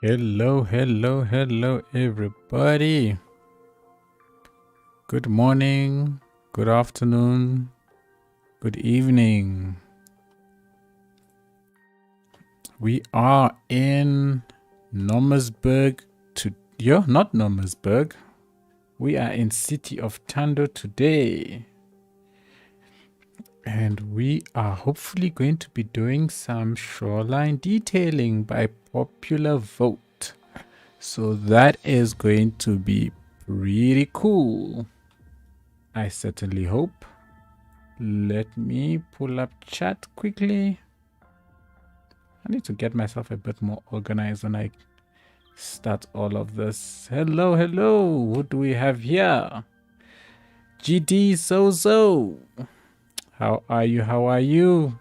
Hello, hello, hello, everybody. Good morning, good afternoon, good evening. We are in Nomersburg not Nomersburg. We are in city of Thando today. And we are hopefully going to be doing some shoreline detailing by popular vote. So that is going to be pretty cool. I certainly hope. Let me pull up chat quickly. I need to get myself a bit more organized when I start all of this. Hello, hello. What do we have here? GD Sozo. How are you? How are you?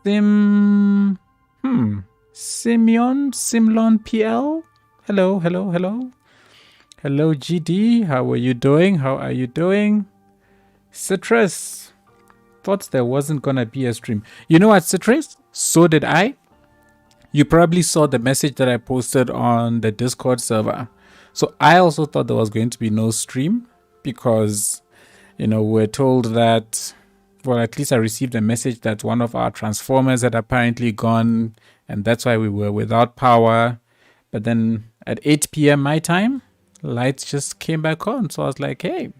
Simlon PL. Hello, hello, hello. Hello, GD. How are you doing? How are you doing? Citrus. Thought there wasn't gonna be a stream. You know what, Citrus? So did I. You probably saw the message that I posted on the Discord server. So I also thought there was going to be no stream because, we're told that, well, at least I received a message that one of our transformers had apparently gone, and that's why we were without power. But then at 8 p.m. my time, lights just came back on. So I was like, hey,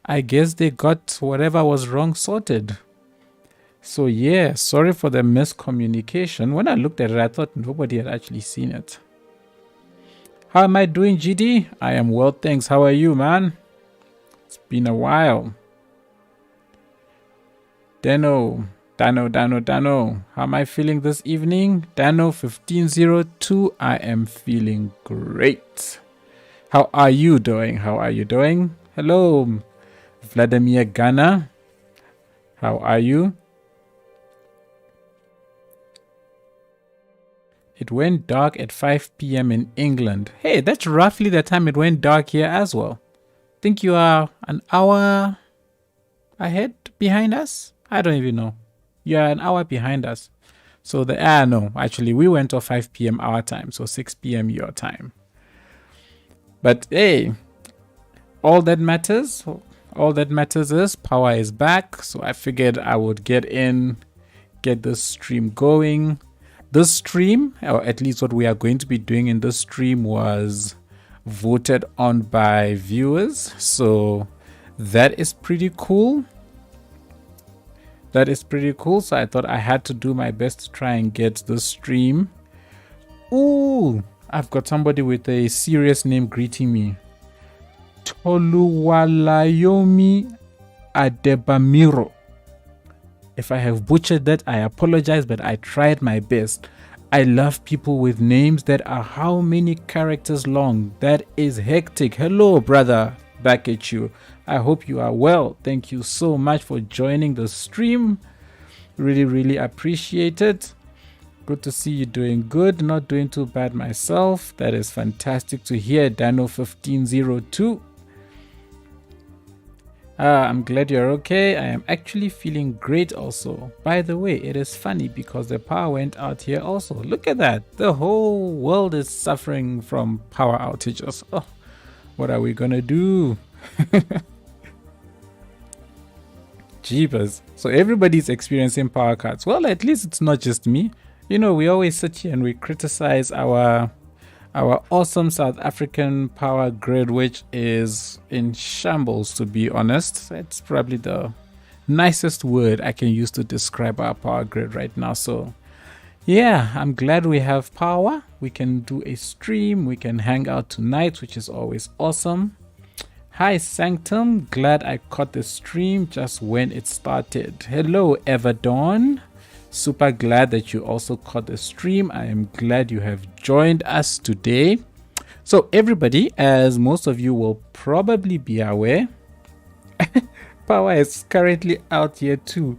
I guess they got whatever was wrong sorted. So yeah, sorry for the miscommunication. When I looked at it, I thought nobody had actually seen it. How am I doing, GD? I am well, thanks. How are you, man? It's been a while. Dano. How am I feeling this evening? Dano 1502. I am feeling great. How are you doing? Hello, Vladimir Gana. How are you? It went dark at 5 p.m. in England. Hey, that's roughly the time it went dark here as well. Think you are an hour ahead behind us? I don't even know. You are an hour behind us. So no, actually we went off 5 p.m. our time, so 6 p.m. your time. But hey, all that matters is power is back. So I figured I would get this stream going. This stream, or at least what we are going to be doing in this stream, was voted on by viewers. So that is pretty cool. So I thought I had to do my best to try and get this stream. Ooh, I've got somebody with a serious name greeting me. Toluwalayomi Adebamiro. If I have butchered that, I apologize, but I tried my best. I love people with names that are how many characters long? That is hectic. Hello, brother. Back at you. I hope you are well. Thank you so much for joining the stream. Really, really appreciate it. Good to see you doing good. Not doing too bad myself. That is fantastic to hear. Dano 1502. I'm glad you're okay. I am actually feeling great also. By the way, it is funny because the power went out here also. Look at that. The whole world is suffering from power outages. Oh, what are we gonna do? Jeepers. So everybody's experiencing power cuts. Well, at least it's not just me. We always sit here and we criticize our awesome South African power grid, which is in shambles, to be honest. It's probably the nicest word I can use to describe our power grid right now. So yeah, I'm glad we have power. We can do a stream. We can hang out tonight, which is always awesome. Hi, Sanctum. Glad I caught the stream just when it started. Hello, Everdawn. Super glad that you also caught the stream. I am glad you have joined us today. So everybody, as most of you will probably be aware, power is currently out here too.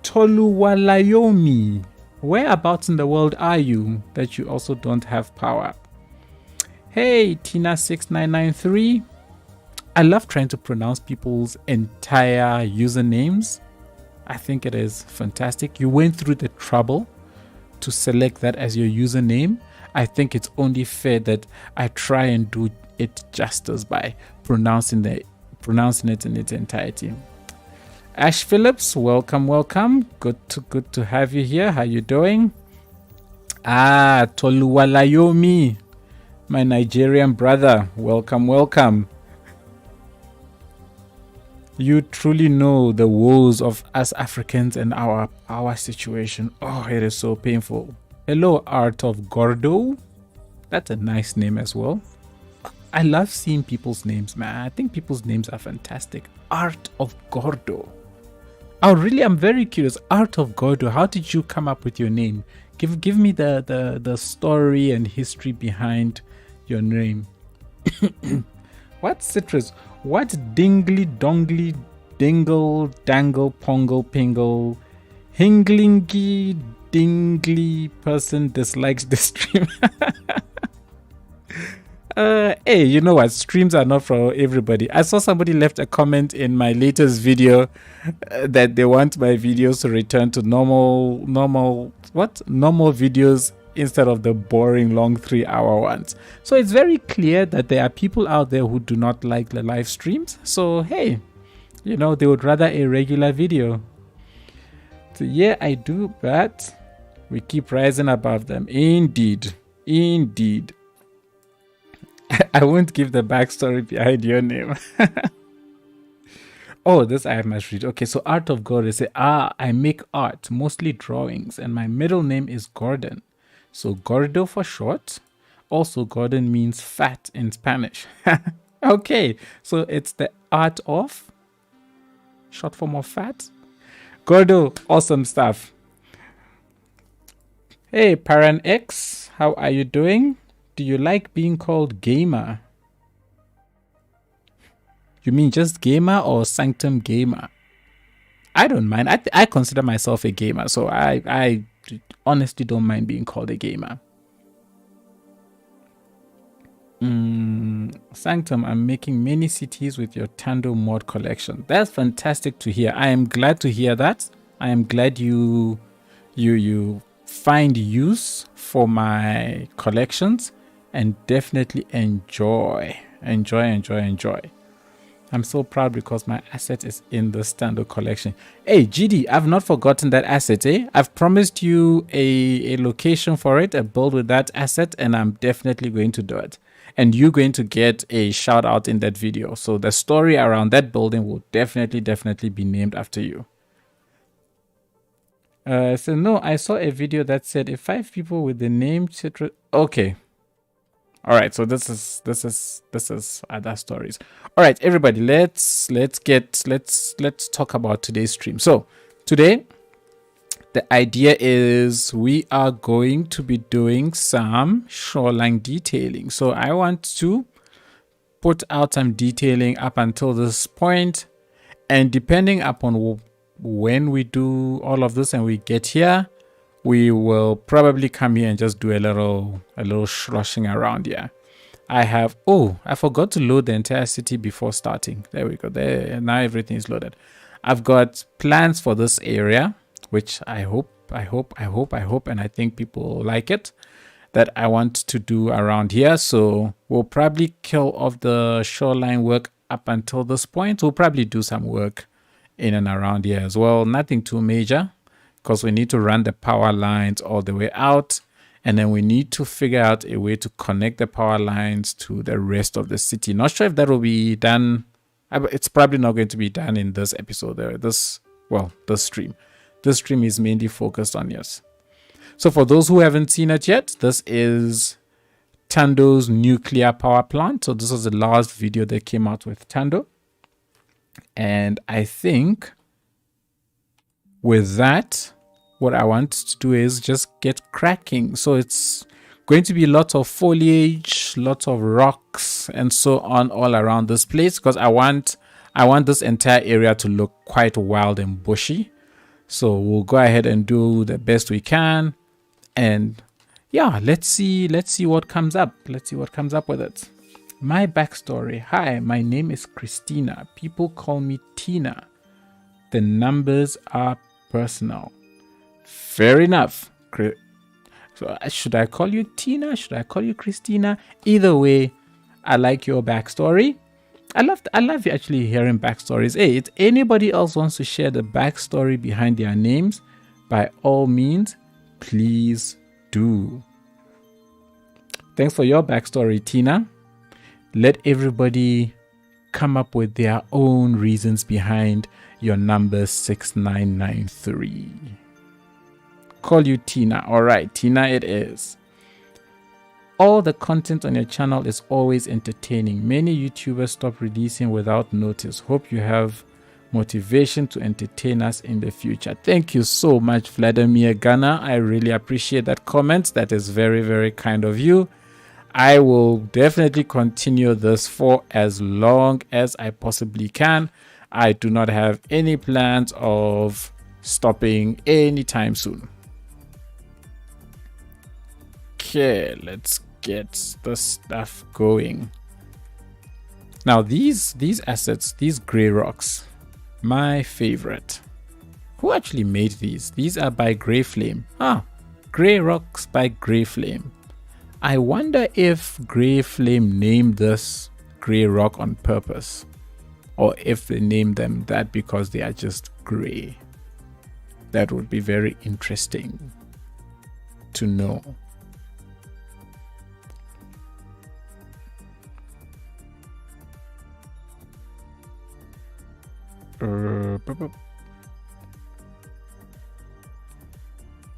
Toluwalayomi. Whereabouts in the world are you that you also don't have power? Hey, Tina6993. I love trying to pronounce people's entire usernames. I think it is fantastic. You went through the trouble to select that as your username. I think it's only fair that I try and do it justice by pronouncing it in its entirety. Ash Phillips, welcome. Good to have you here. How you doing? Toluwalayomi, my Nigerian brother. Welcome. You truly know the woes of us Africans and our situation. Oh, it is so painful. Hello, Art of Gordo. That's a nice name as well. I love seeing people's names, man. I think people's names are fantastic. Art of Gordo. Oh, really? I'm very curious. Art of Gordo. How did you come up with your name? Give me the story and history behind your name. What citrus? What dingly dongly dingle dangle pongle pingle hinglingy dingly person dislikes the stream? Hey, you know what? Streams are not for everybody. I saw somebody left a comment in my latest video that they want my videos to return to normal videos instead of the boring long 3-hour ones. So it's very clear that there are people out there who do not like the live streams. So hey, you know, they would rather a regular video. So yeah, I do, but we keep rising above them. Indeed. I won't give the backstory behind your name. Oh, this I must read. Okay, so Art of God is I make art, mostly drawings, and my middle name is Gordon. So Gordo for short. Also, Gordon means fat in Spanish. Okay, so it's the art of, short form of fat. Gordo, awesome stuff. Hey, Paran X, how are you doing? Do you like being called gamer? You mean just gamer or sanctum gamer? I don't mind. I consider myself a gamer, so I honestly don't mind being called a gamer. Sanctum, I'm making many cities with your Thando mod collection. That's fantastic to hear. I am glad to hear that. I am glad you find use for my collections and definitely enjoy. I'm so proud because my asset is in the Thando collection. Hey, GD, I've not forgotten that asset, eh? I've promised you a location for it, a build with that asset, and I'm definitely going to do it. And you're going to get a shout out in that video. So the story around that building will definitely be named after you. So no, I saw a video that said if 5 people with the name Citrus. Okay. All right, so this is other stories. All right, everybody, let's talk about today's stream. So today, the idea is we are going to be doing some shoreline detailing. So I want to put out some detailing up until this point, and depending upon when we do all of this and we get here, we will probably come here and just do a little sloshing around here. I forgot to load the entire city before starting. There we go. There, now everything is loaded. I've got plans for this area, which I hope, and I think people like it, that I want to do around here. So we'll probably kill off the shoreline work up until this point. We'll probably do some work in and around here as well. Nothing too major, because we need to run the power lines all the way out, and then we need to figure out a way to connect the power lines to the rest of the city. Not sure if that will be done. It's probably not going to be done in this episode. This stream. This stream is mainly focused on yes. So for those who haven't seen it yet, this is Thando's nuclear power plant. So this was the last video that came out with Thando. And I think with that, what I want to do is just get cracking. So it's going to be lots of foliage, lots of rocks, and so on all around this place, because I want this entire area to look quite wild and bushy. So we'll go ahead and do the best we can, and yeah, let's see what comes up. Let's see what comes up with it. My backstory. Hi, my name is Christina. People call me Tina. The numbers are personal. Fair enough. So should I call you Tina? Should I call you Christina? Either way, I like your backstory. I love actually hearing backstories. Hey, if anybody else wants to share the backstory behind their names, by all means, please do. Thanks for your backstory, Tina. Let everybody come up with their own reasons behind your number 6993. Call you Tina. All right, Tina it is. All the content on your channel is always entertaining. Many YouTubers stop releasing without notice. Hope you have motivation to entertain us in the future. Thank you so much, Vladimir Ghana. I really appreciate that comment. That is very, very kind of you. I will definitely continue this for as long as I possibly can. I do not have any plans of stopping anytime soon. Okay, let's get the stuff going. Now these assets, these gray rocks, my favorite. Who actually made these? These are by Grey Flame. Gray rocks by Grey Flame. I wonder if Grey Flame named this gray rock on purpose, or if they named them that because they are just gray. That would be very interesting to know.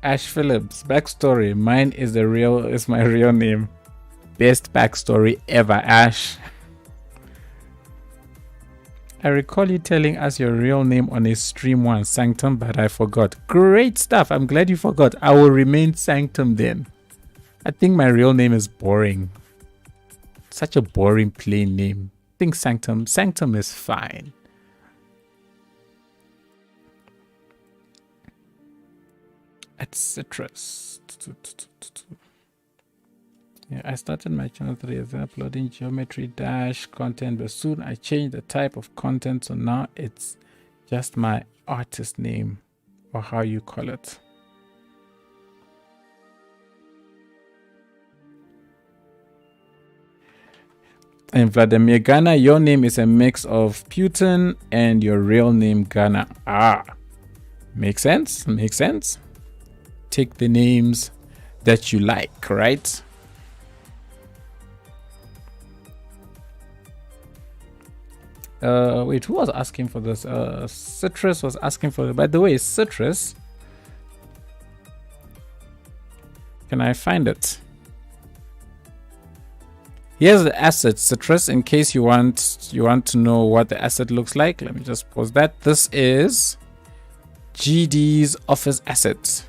Ash Phillips, backstory. Mine is my real name. Best backstory ever, Ash. I recall you telling us your real name on a stream once, Sanctum, but I forgot. Great stuff. I'm glad you forgot. I will remain Sanctum then. I think my real name is boring. Such a boring plain name. I think Sanctum. Sanctum is fine. At Citrus. Yeah, I started my channel 3 years uploading geometry dash content, but soon I changed the type of content, so now it's just my artist name, or how you call it. And Vladimir Ghana, your name is a mix of Putin and your real name Ghana. Makes sense? Makes sense. Take the names that you like, right? Wait, who was asking for this? Citrus was asking for it. By the way, Citrus, can I find it? Here's the asset, Citrus, in case you want to know what the asset looks like. Let me just pause that. This is GD's office asset.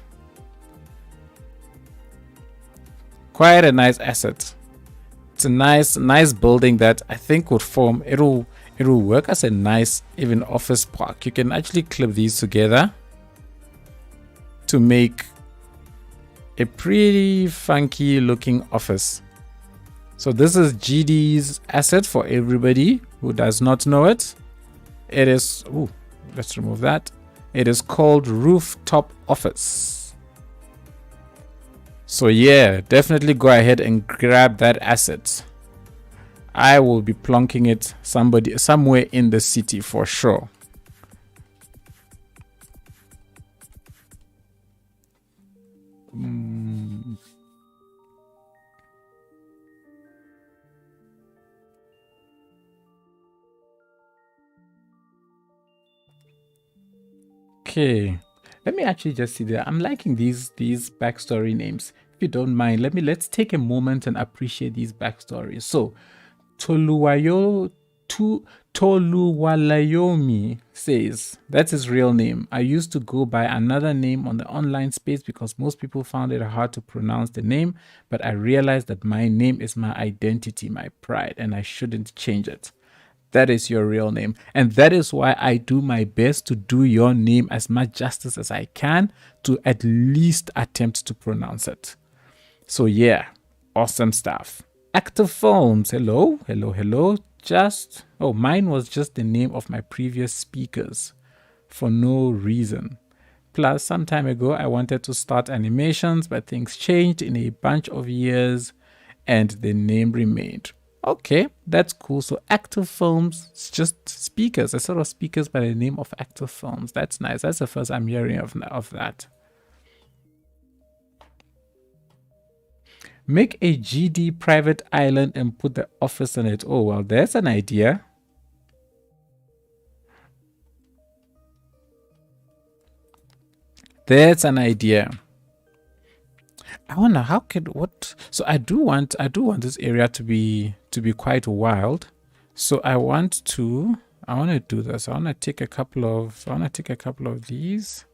Quite a nice asset. It's a nice building that I think would form. It'll work as a nice even office park. You can actually clip these together to make a pretty funky looking office. So this is GD's asset for everybody who does not know it. It is, let's remove that. It is called Rooftop Office. So yeah, definitely go ahead and grab that asset. I will be plonking it somewhere in the city for sure. Okay, let me actually just see there. I'm liking these backstory names. If you don't mind, let's take a moment and appreciate these backstories. So Toluwalayomi says that's his real name. I used to go by another name on the online space because most people found it hard to pronounce the name, but I realized that my name is my identity, my pride, and I shouldn't change it. That is your real name. And that is why I do my best to do your name as much justice as I can to at least attempt to pronounce it. So yeah, awesome stuff. Active Films, hello. Mine was just the name of my previous speakers for no reason. Plus, some time ago, I wanted to start animations, but things changed in a bunch of years and the name remained. Okay, that's cool. So active films, it's just speakers, a sort of speakers by the name of active films. That's nice. That's the first I'm hearing of that. Make a GD private island and put the office on it. Oh, well, there's an idea. That's an idea. I wonder how could what. So I do want this area to be quite wild. So I want to do this. I want to take a couple of these,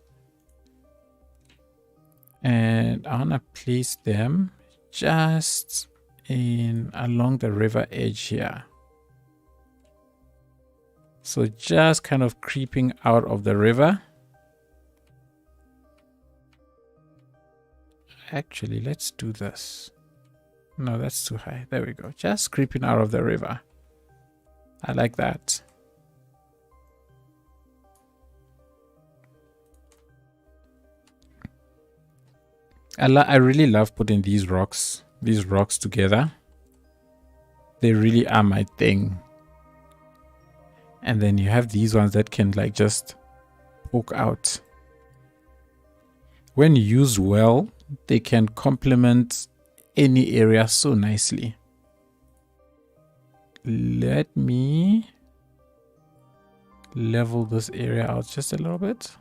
and I want to place them just along the river edge here. So just kind of creeping out of the river. Actually, let's do this. No, that's too high. There we go. Just creeping out of the river. I like that. I really love putting these rocks together. They really are my thing. And then you have these ones that can like just poke out. When used well, they can complement any area so nicely. Let me level this area out just a little bit.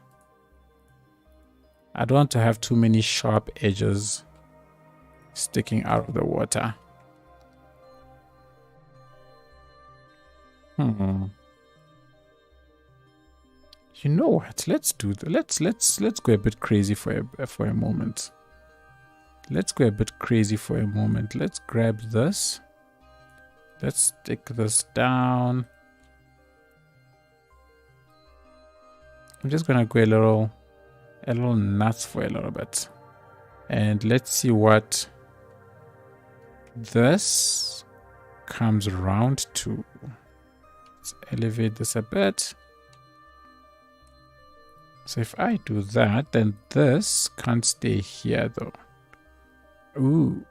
I don't want to have too many sharp edges sticking out of the water. You know what? Let's do that. Let's go a bit crazy for a moment. Let's go a bit crazy for a moment. Let's grab this. Let's stick this down. I'm just gonna go a little nuts for a little bit. And let's see what this comes around to. Let's elevate this a bit. So if I do that, then this can't stay here though. Ooh.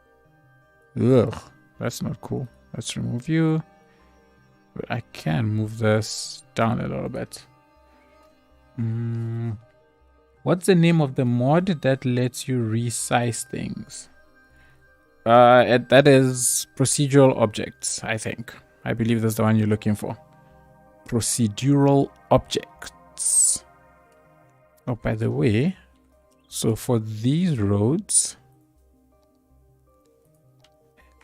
Ugh. That's not cool. Let's remove you. But I can move this down a little bit. What's the name of the mod that lets you resize things? That is procedural objects, I think. I believe that's the one you're looking for. Procedural objects. Oh, by the way, so for these roads,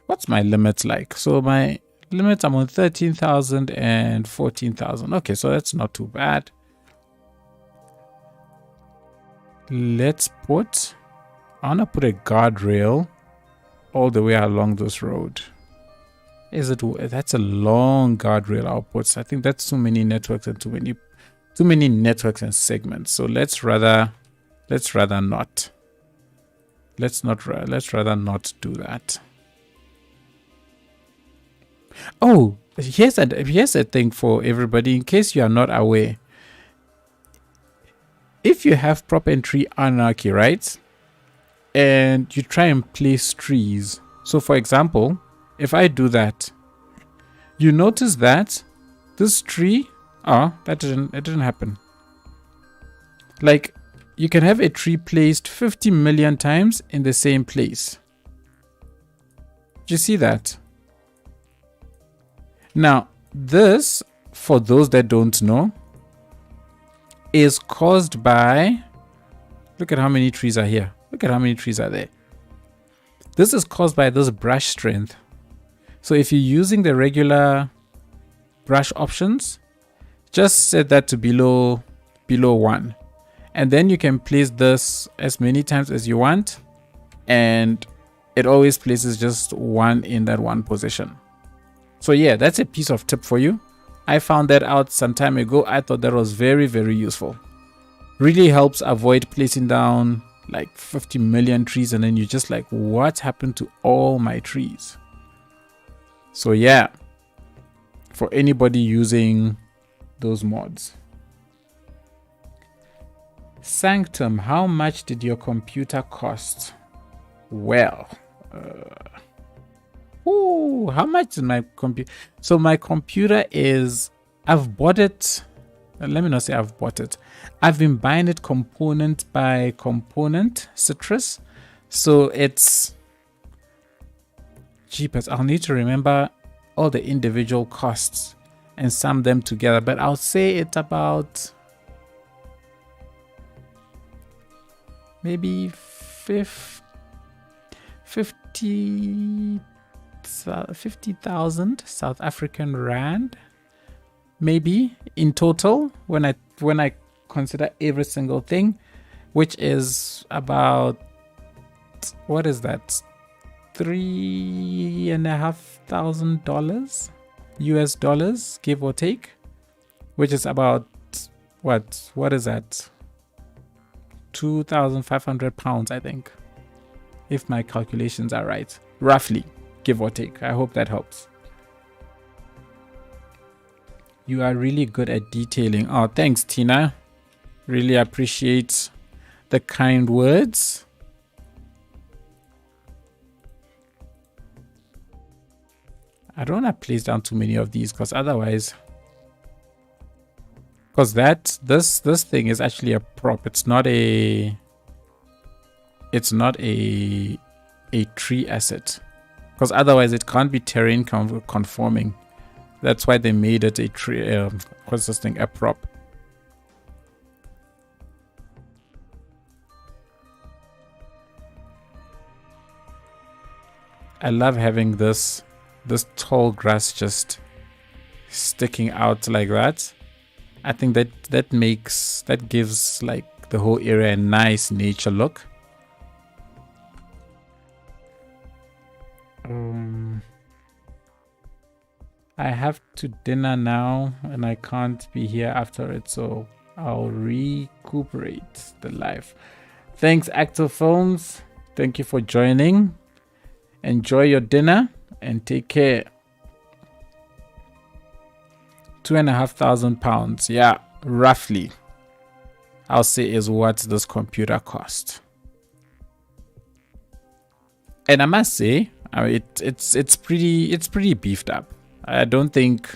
what's my limits like? So my limits, I'm on 13,000 and 14,000. Okay, so that's not too bad. Let's put, I want to put a guardrail all the way along this road. That's a long guardrail outputs. I think that's too many networks and too many networks and segments. So let's rather not. Let's rather not do that. Oh, here's a thing for everybody in case you are not aware. If you have prop and tree anarchy, right? And you try and place trees. So for example, if I do that, you notice that this tree, it didn't happen. Like, you can have a tree placed 50 million times in the same place. Do you see that? Now, this, for those that don't know, is caused by, look at how many trees are here. Look at how many trees are there. This is caused by this brush strength. So if you're using the regular brush options, just set that to below 1. And then you can place this as many times as you want. And it always places just 1 in that one position. So yeah, that's a piece of tip for you. I found that out some time ago. I thought that was very, very useful. Really helps avoid placing down like 50 million trees and then you're just like, what happened to all my trees? So yeah, for anybody using those mods. Sanctum, how much did your computer cost? Well, how much is my computer? So my computer is, I've bought it. Let me not say I've bought it. I've been buying it component by component, Citrus. So it's cheapest. I'll need to remember all the individual costs and sum them together. But I'll say it's about maybe 50,000 South African Rand. Maybe in total when I consider every single thing, which is about, what is that, $3,500 US dollars, give or take, which is about what is that, 2,500 pounds, I think, if my calculations are right, roughly, give or take. I hope that helps. You are really good at detailing. Oh, thanks, Tina. Really appreciate the kind words. I don't want to place down too many of these because otherwise, because this thing is actually a prop. It's not a tree asset, because otherwise it can't be terrain conforming. That's why they made it a tree. What's this thing? A prop. I love having this tall grass just sticking out like that. I think that gives like the whole area a nice nature look. I have to dinner now and I can't be here after it, so I'll recuperate the life. Thanks, Actophones. Thank you for joining. Enjoy your dinner and take care. £2,500, yeah, roughly, I'll say, is what this computer cost. And I must say, it's pretty beefed up. I don't think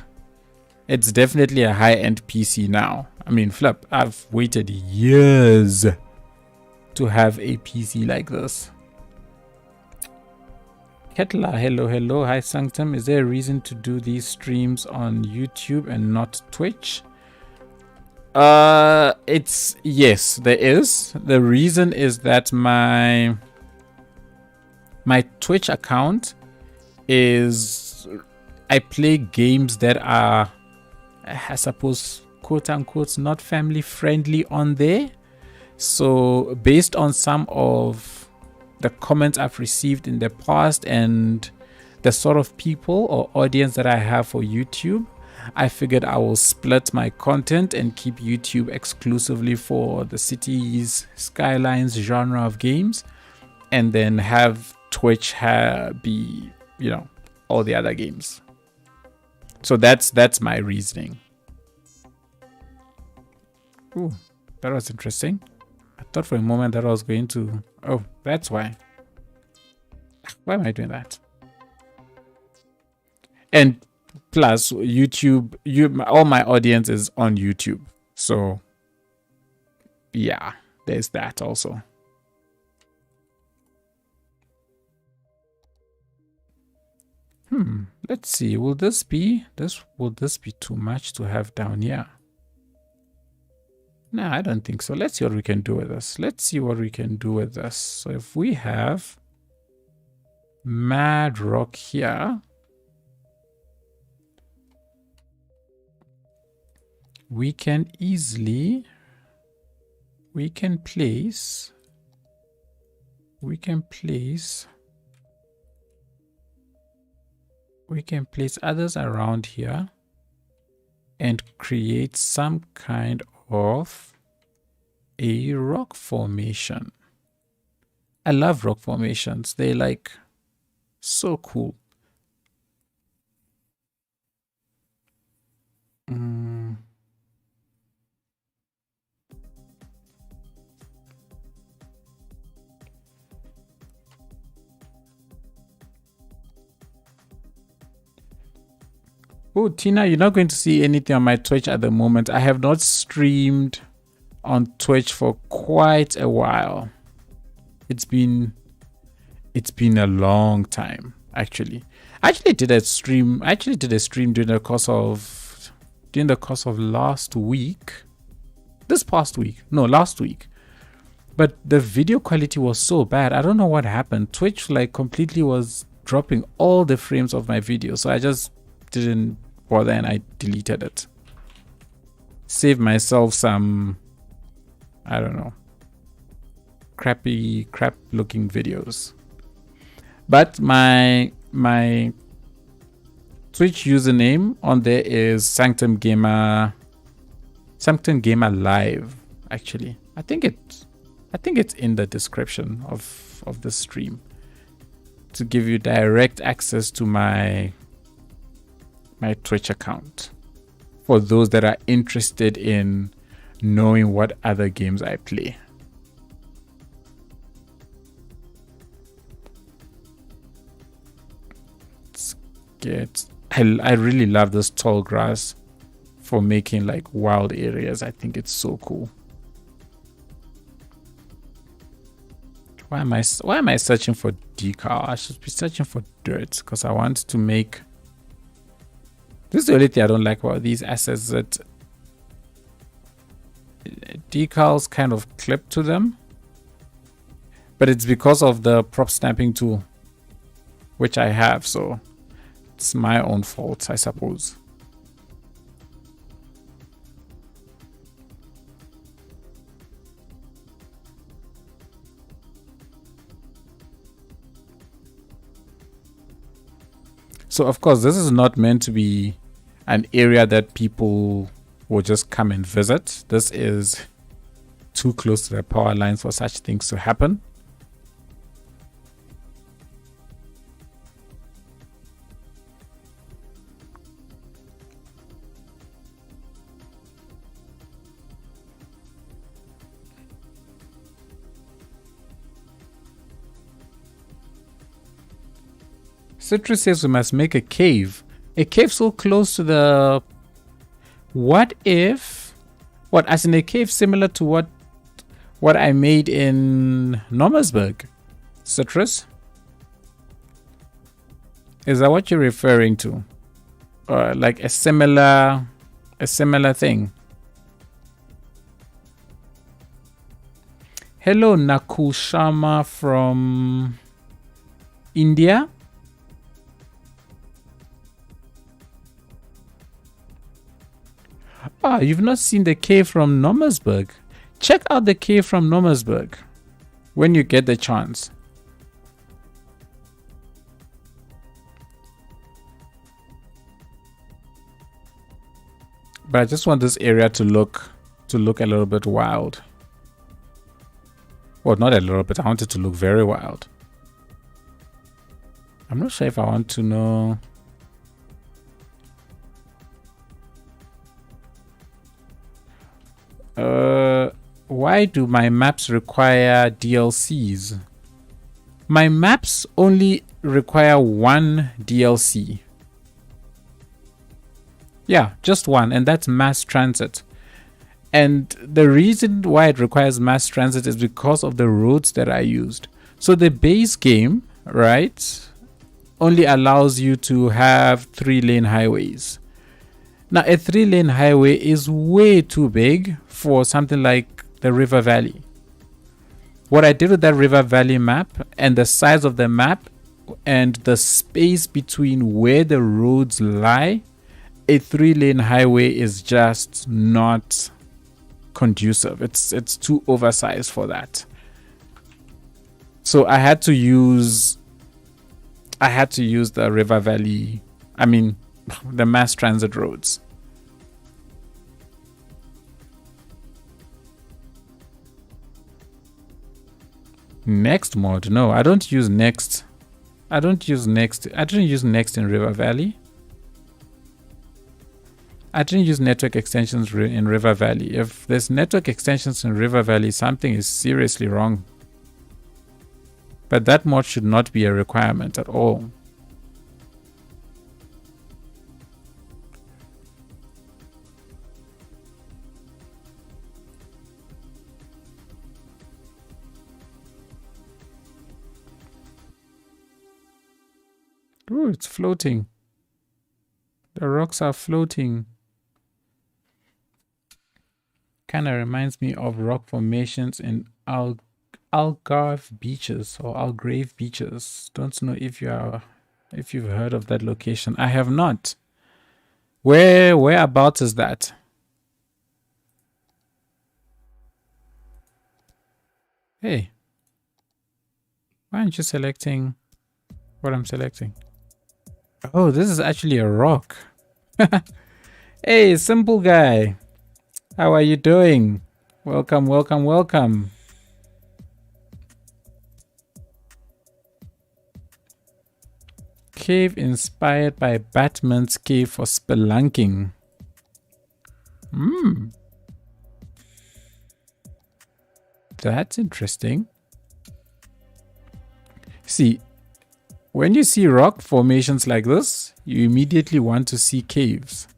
it's definitely a high-end PC now. I mean, flip, I've waited years to have a PC like this. Ketla, hello. Hi, Sanctum. Is there a reason to do these streams on YouTube and not Twitch? Yes, there is. The reason is that my Twitch account is, I play games that are, I suppose, quote unquote, not family friendly on there. So based on some of the comments I've received in the past and the sort of people or audience that I have for YouTube, I figured I will split my content and keep YouTube exclusively for the cities, Skylines genre of games, and then have Twitch be, all the other games. So that's my reasoning. Ooh, that was interesting. I thought for a moment that I was going to... Oh, that's why. Why am I doing that? And plus, YouTube, all my audience is on YouTube. So, yeah, there's that also. Let's see. Will this be too much to have down here? No, I don't think so. Let's see what we can do with this. So if we have Mad Rock here, we can place others around here and create some kind of a rock formation. I love rock formations. They're like so cool. Oh, Tina, you're not going to see anything on my Twitch at the moment. I have not streamed on Twitch for quite a while. It's been a long time, actually. I actually did a stream during the course of last week. This past week. No, last week. But the video quality was so bad. I don't know what happened. Twitch like completely was dropping all the frames of my video. So I just didn't bother and I deleted it. Save myself some, I don't know, crap looking videos. But my Twitch username on there is Sanctum Gamer Live, actually. I think it's in the description of the stream to give you direct access to my Twitch account for those that are interested in knowing what other games I play. I really love this tall grass for making like wild areas. I think it's so cool. Why am I searching for decal? I should be searching for dirt because I want to make. This is the only thing I don't like about these assets, that decals kind of clip to them. But it's because of the prop stamping tool, which I have, so it's my own fault, I suppose. So of course, this is not meant to be an area that people will just come and visit. This is too close to the power lines for such things to happen. Citrus says we must make a cave. A cave so close to the... What if... What, as in a cave similar to what I made in Normersburg? Citrus? Is that what you're referring to? Or like a similar thing? Hello, Nakushama from India. Ah, you've not seen the cave from Normersburg? Check out the cave from Normersburg when you get the chance. But I just want this area to look a little bit wild. Well, not a little bit. I want it to look very wild. I'm not sure if I want to know. Why do my maps require DLCs? My maps only require one DLC. Yeah, just one, and that's mass transit. And the reason why it requires mass transit is because of the roads that I used. So the base game, right, only allows you to have 3-lane highways. Now, a 3-lane highway is way too big for something like the River Valley. What I did with that River Valley map and the size of the map and the space between where the roads lie, a 3-lane highway is just not conducive. It's too oversized for that. So I had to use the River Valley, I mean the mass transit roads. Next mod? No, I don't use Next. I don't use Next in River Valley. I didn't use network extensions in River Valley. If there's network extensions in River Valley, something is seriously wrong. But that mod should not be a requirement at all. Ooh, it's floating. The rocks are floating. Kind of reminds me of rock formations in Algarve beaches or Algarve beaches. Don't know if you've heard of that location. I have not. Whereabouts is that? Hey, why aren't you selecting what I'm selecting? Oh, this is actually a rock. Hey, simple guy. How are you doing? Welcome, welcome, welcome. Cave inspired by Batman's cave for spelunking. That's interesting. See, when you see rock formations like this, you immediately want to see caves.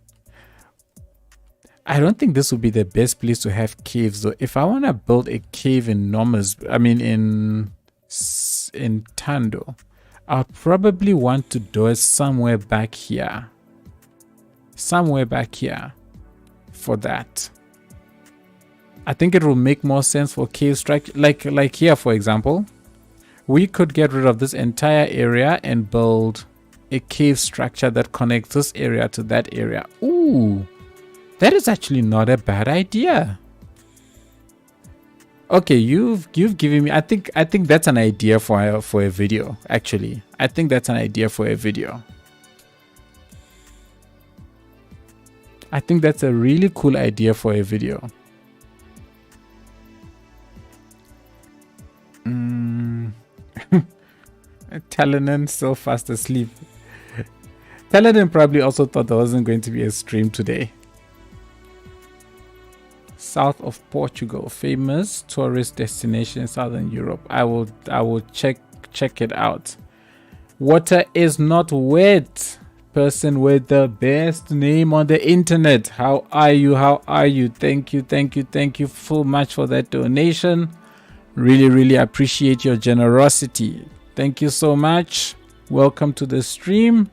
I don't think this would be the best place to have caves though. If I want to build a cave in in Thando, I'll probably want to do it somewhere back here. Somewhere back here for that. I think it will make more sense for cave structure, like here for example. We could get rid of this entire area and build a cave structure that connects this area to that area. Ooh, that is actually not a bad idea. Okay, you've given me. I think that's an idea for a video. Actually, I think that's an idea for a video. I think that's a really cool idea for a video. Talanan still fast asleep. Talanan probably also thought there wasn't going to be a stream today. South of Portugal, famous tourist destination in Southern Europe. I will check it out. Water is not wet. Person with the best name on the internet. How are you? How are you? Thank you so much for that donation. Really appreciate your generosity. Thank you so much. Welcome to the stream.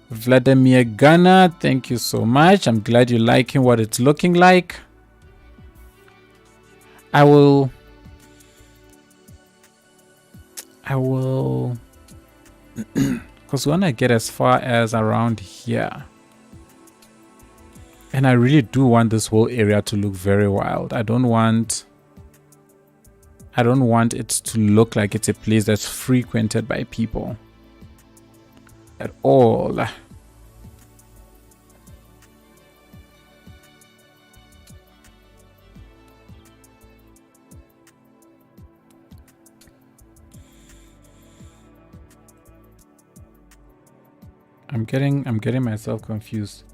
Vladimir Ghana, thank you so much. I'm glad you're liking what it's looking like. I will because when I get as far as around here, and I really do want this whole area to look very wild. I don't want it to look like it's a place that's frequented by people at all. I'm getting myself confused.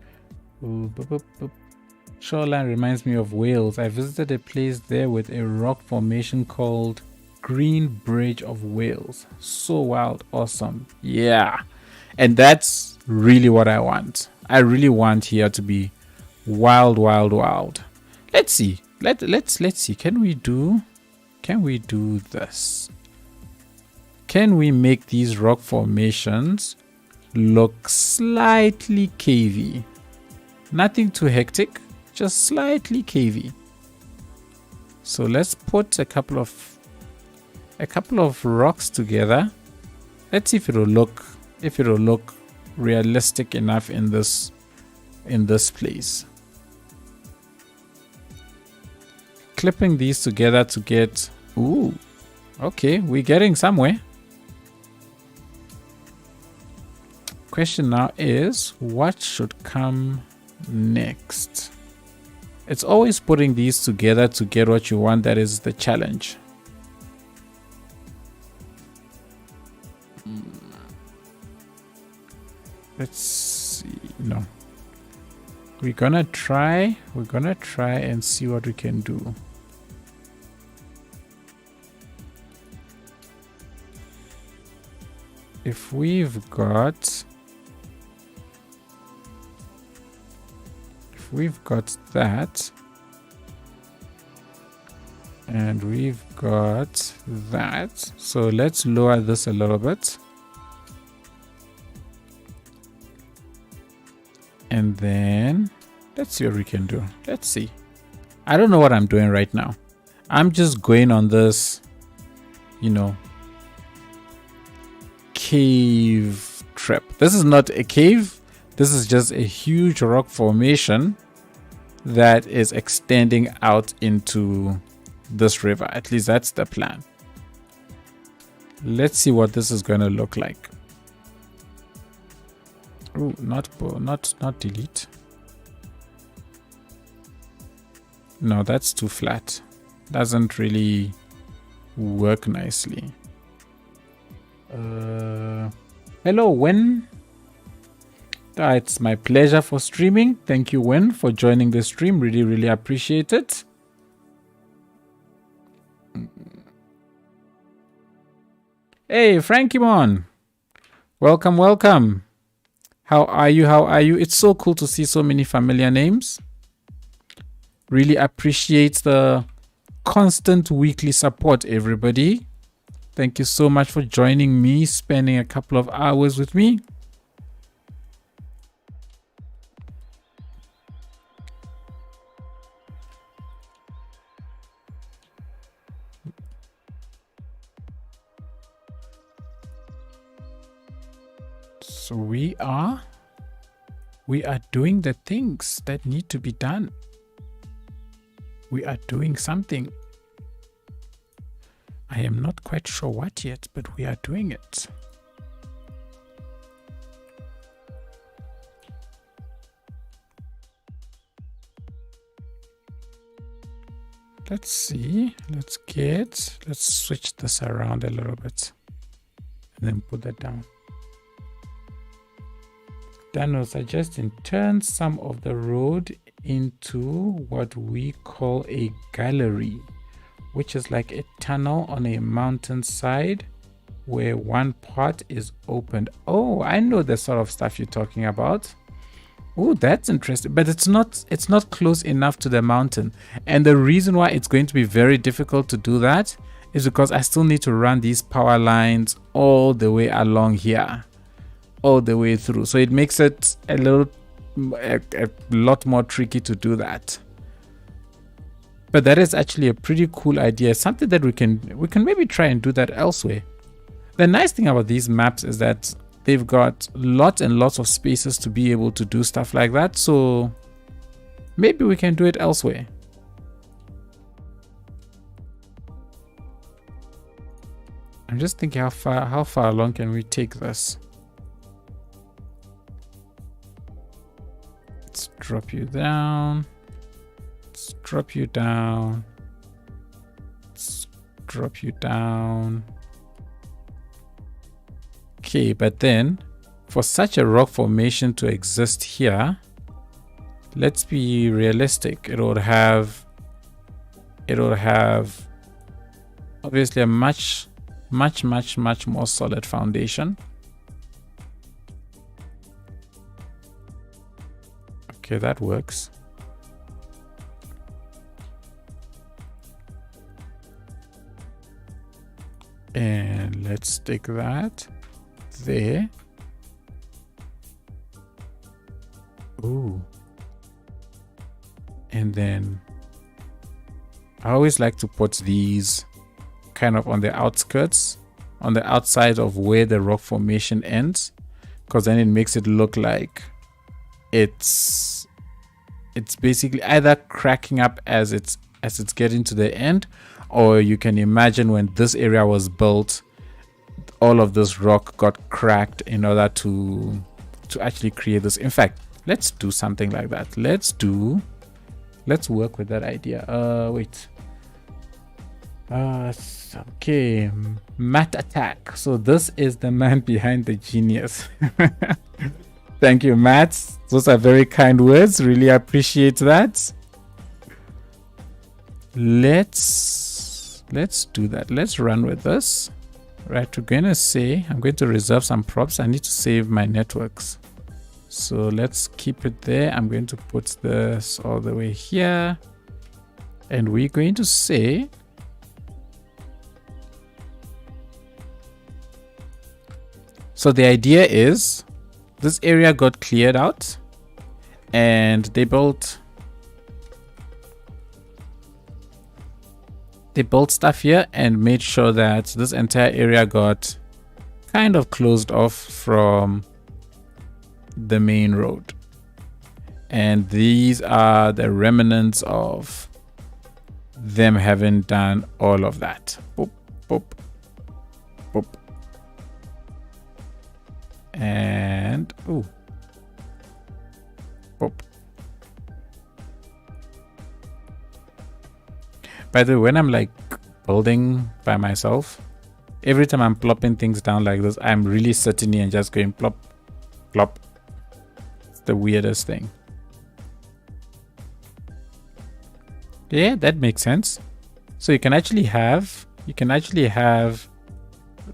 Shoreline reminds me of Wales. I visited a place there with a rock formation called Green Bridge of Wales. So wild, awesome. Yeah. And that's really what I want. I really want here to be wild. Let's see. Let's see. Can we do this? Can we make these rock formations look slightly cavey? Nothing too hectic, just slightly cavey. So let's put a couple of rocks together. Let's see if it'll look realistic enough in this place. Clipping these together to get, ooh, okay, we're getting somewhere. Question now is, what should come next? It's always putting these together to get what you want that is the challenge. Let's see. No, we're gonna try and see what we can do. If we've got that, And we've got that. So let's lower this a little bit. And then let's see what we can do. Let's see. I don't know what I'm doing right now. I'm just going on this, you know, cave trip. This is not a cave. This is just a huge rock formation that is extending out into this river. At least that's the plan. Let's see what this is going to look like. Oh, not delete. No, that's too flat. Doesn't really work nicely. Hello, Wen. It's my pleasure for streaming. Thank you, Wen, for joining the stream. Really appreciate it. Hey, Frankimon. Welcome. How are you? It's so cool to see so many familiar names. Really appreciate the constant weekly support, everybody. Thank you so much for joining me, spending a couple of hours with me. So we are doing the things that need to be done. We are doing something. I am not quite sure what yet, but we are doing it. Let's see. Let's switch this around a little bit and then put that down. Thando suggesting turn some of the road into what we call a gallery, which is like a tunnel on a mountainside where one part is opened. Oh, I know the sort of stuff you're talking about. Oh, that's interesting, but it's not close enough to the mountain. And the reason why it's going to be very difficult to do that is because I still need to run these power lines all the way along here, all the way through. So it makes it a lot more tricky to do that. But that is actually a pretty cool idea. Something that we can maybe try and do that elsewhere. The nice thing about these maps is that they've got lots and lots of spaces to be able to do stuff like that. So maybe we can do it elsewhere. I'm just thinking how far along can we take this? Let's drop you down. Let's drop you down. Let's drop you down. Okay, but then for such a rock formation to exist here, let's be realistic. It would have obviously a much more solid foundation. Okay, that works. And let's stick that there. Ooh. And then I always like to put these kind of on the outskirts, on the outside of where the rock formation ends, because then it makes it look like it's basically either cracking up as it's getting to the end, or you can imagine when this area was built, all of this rock got cracked in order to actually create this. In fact, let's do something like that. Let's work with that idea. Wait. Okay, Matt Attack. So this is the man behind the genius. Thank you, Matt. Those are very kind words. Really appreciate that. Let's do that. Let's run with this. Right, I'm going to reserve some props. I need to save my networks. So let's keep it there. I'm going to put this all the way here. And we're going to say So the idea is this area got cleared out and they built stuff here and made sure that this entire area got kind of closed off from the main road. And these are the remnants of them having done all of that. Boop, boop, boop. And ooh. Boop. By the way, when I'm like building by myself, every time I'm plopping things down like this, I'm really sitting here and just going plop, plop. It's the weirdest thing. Yeah, that makes sense. So you can actually have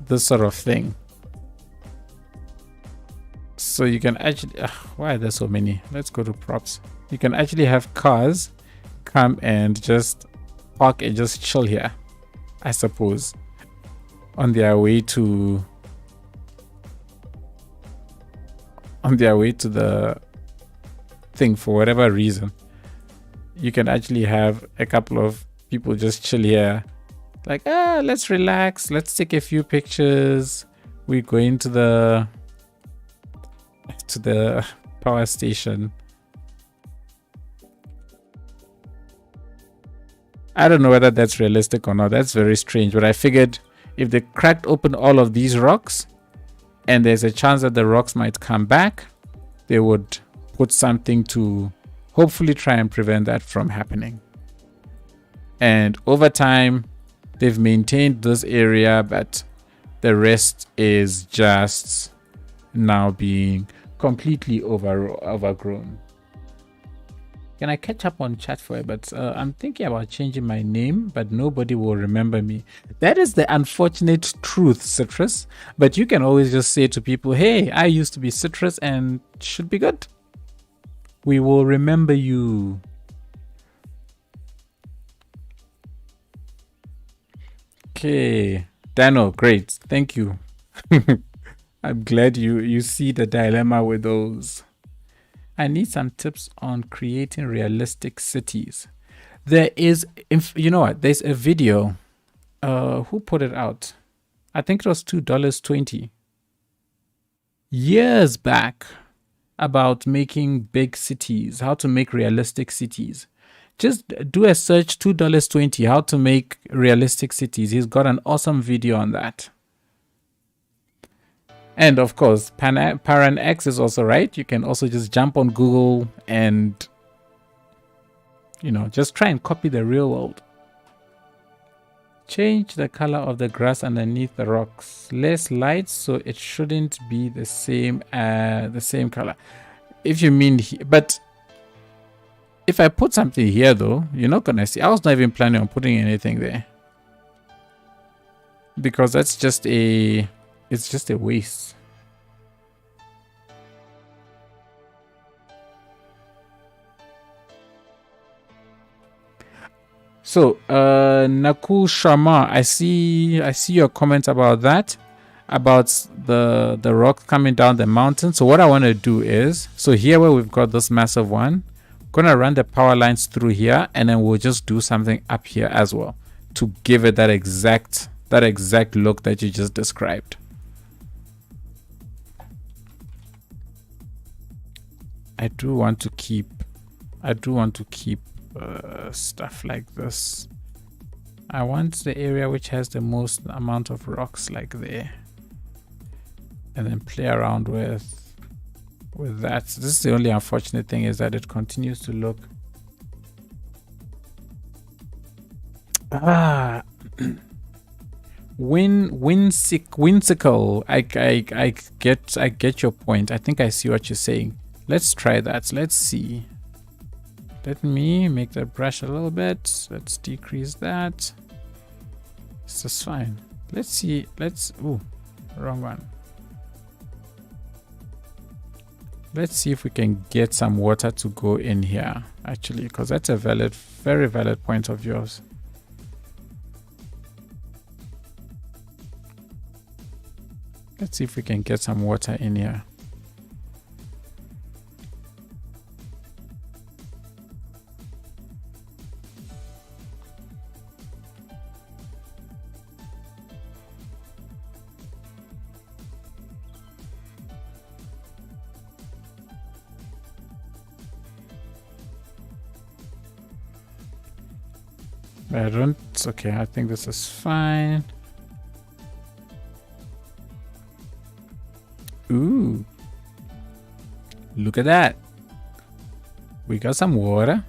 this sort of thing. So you can actually why are there so many? Let's go to props. You can actually have cars come and just park and just chill here, I suppose, on their way to the thing for whatever reason. You can actually have a couple of people just chill here, like, let's relax, let's take a few pictures. We're going to the power station. I don't know whether that's realistic or not. That's very strange, but I figured if they cracked open all of these rocks and there's a chance that the rocks might come back, they would put something to hopefully try and prevent that from happening. And over time, they've maintained this area, but the rest is just now being completely overgrown. Can I catch up on chat for it? But I'm thinking about changing my name, but nobody will remember me. That is the unfortunate truth, Citrus. But you can always just say to people, hey, I used to be Citrus and should be good. We will remember you. Okay, Dano, great. Thank you. I'm glad you see the dilemma with those. I need some tips on creating realistic cities. There is, you know what? There's a video. Who put it out? I think it was $2.20 years back about making big cities, how to make realistic cities. Just do a search, $2.20, how to make realistic cities. He's got an awesome video on that. And of course, Paran X is also right. You can also just jump on Google and, you know, just try and copy the real world. Change the color of the grass underneath the rocks. Less light, so it shouldn't be the same color. If you mean, but if I put something here though, you're not gonna see. I was not even planning on putting anything there because that's just it's just a waste. So, Nakul Sharma, I see your comment about that, about the rock coming down the mountain. So what I want to do is, so here where we've got this massive one, gonna run the power lines through here, and then we'll just do something up here as well to give it that exact look that you just described. I do want to keep stuff like this. I want the area which has the most amount of rocks like there, and then play around with that. This is the only unfortunate thing, is that it continues to look whimsical. I get your point. I think I see what you're saying. Let's try that. Let's see. Let me make the brush a little bit. Let's decrease that. This is fine. Let's see. Ooh, wrong one. Let's see if we can get some water to go in here, actually, because that's a very valid point of yours. Let's see if we can get some water in here. Okay, I think this is fine. Ooh. Look at that. We got some water.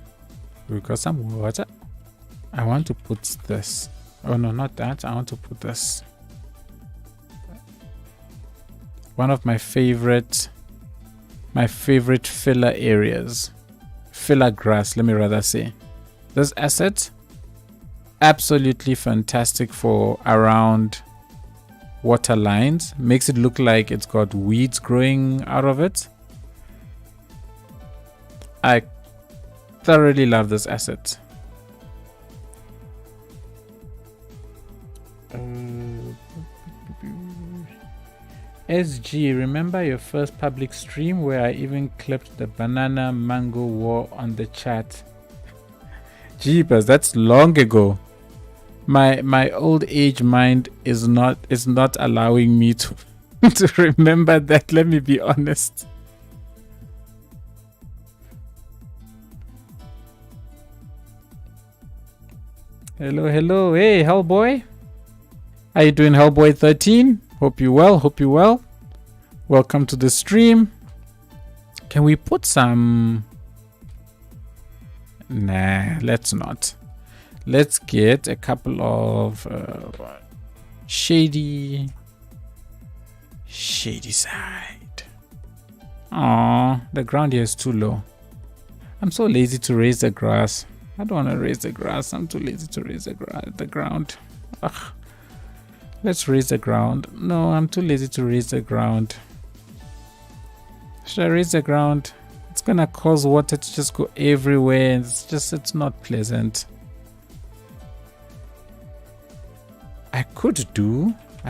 I want to put this. Oh no, not that. I want to put this. One of my favorite filler areas. Filler grass, let me rather say. This asset, absolutely fantastic for around water lines. Makes it look like it's got weeds growing out of it. I thoroughly love this asset. SG, remember your first public stream where I even clipped the banana mango war on the chat? Jeepers, that's long ago. My old age mind is not allowing me to to remember that. Let me be honest. Hello. Hey, Hellboy. How you doing, Hellboy 13? Hope you well. Welcome to the stream. Can we put some... Nah, let's not. Let's get a couple of shady side. Aww, the ground here is too low. I'm so lazy to raise the grass. I don't want to raise the grass. I'm too lazy to raise the ground. Ugh. Let's raise the ground. No, I'm too lazy to raise the ground. Should I raise the ground? It's gonna cause water to just go everywhere. It's not pleasant. I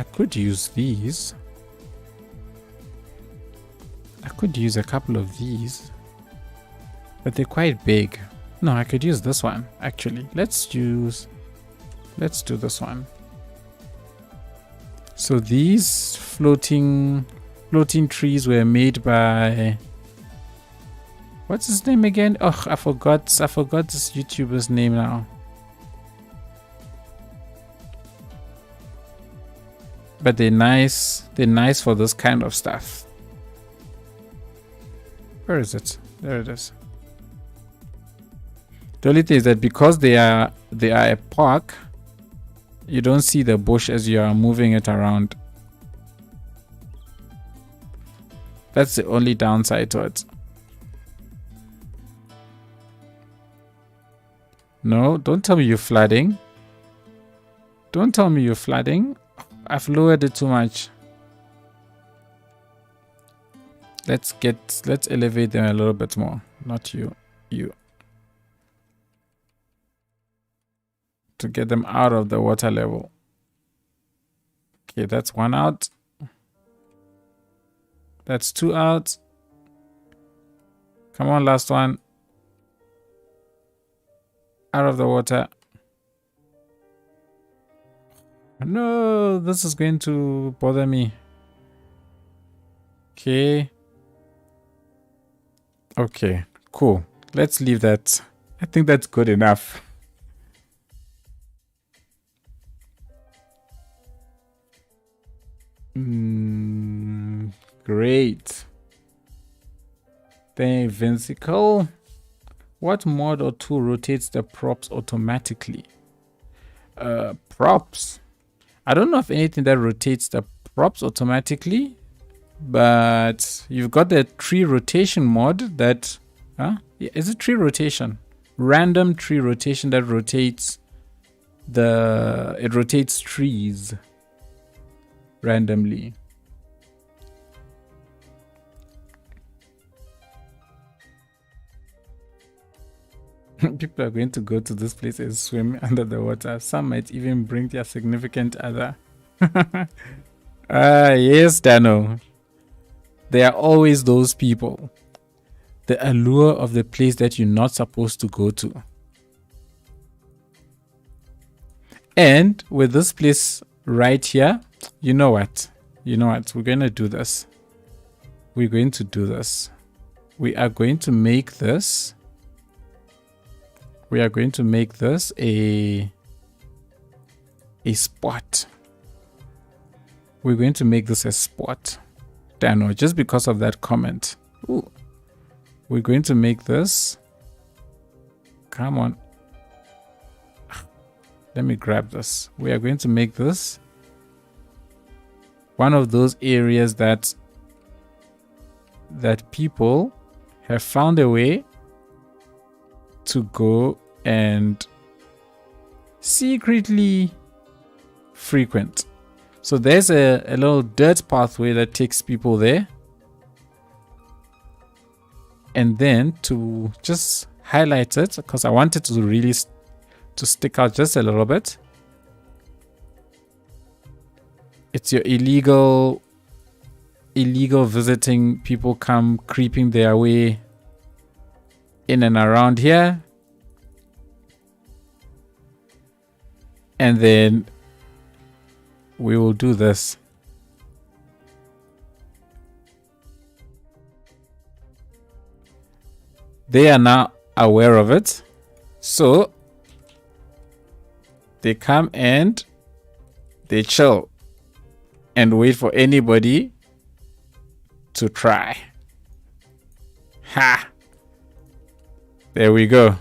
could use these. I could use a couple of these, but they're quite big. No, I could use this one actually. Let's do this one. So these floating trees were made by, what's his name again? Oh, I forgot this YouTuber's name now. But they're nice. They're nice for this kind of stuff. Where is it? There it is. The only thing is that because they are a park, you don't see the bush as you are moving it around. That's the only downside to it. No, don't tell me you're flooding. Don't tell me you're flooding. I've lowered it too much. Let's elevate them a little bit more. Not you. To get them out of the water level. Okay, that's one out. That's two out. Come on, last one. Out of the water. No, this is going to bother me. Okay, cool. Let's leave that. I think that's good enough. Great. Then Vincicle. What mod or tool rotates the props automatically? Props. I don't know of anything that rotates the props automatically, but you've got the tree rotation mod that, yeah, is it tree rotation? Random tree rotation that rotates it rotates trees randomly. People are going to go to this place and swim under the water. Some might even bring their significant other. Yes, Dano. There are always those people. The allure of the place that you're not supposed to go to. And with this place right here, you know what? You know what? We're going to do this. We're going to do this. We are going to make this. We are going to make this a spot. We're going to make this a spot. Dano, just because of that comment. Ooh. We're going to make this. Come on. Let me grab this. We are going to make this one of those areas that people have found a way to go and secretly frequent. So there's a little dirt pathway that takes people there. And then to just highlight it, because I want it to really to stick out just a little bit. It's your illegal visiting. People come creeping their way in and around here. And then we will do this. They are now aware of it. So they come and they chill and wait for anybody to try. Ha! There we go.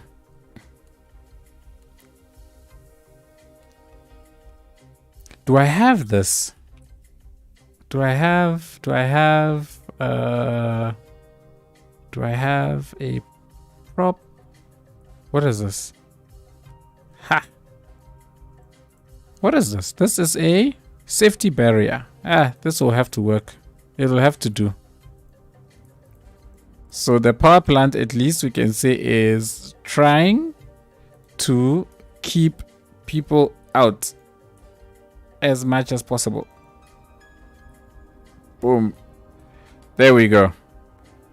Do I have this? Do I have a prop? What is this? Ha! What is this? This is a safety barrier. This will have to work. It'll have to do. So the power plant, at least we can say, is trying to keep people out as much as possible. Boom. There we go.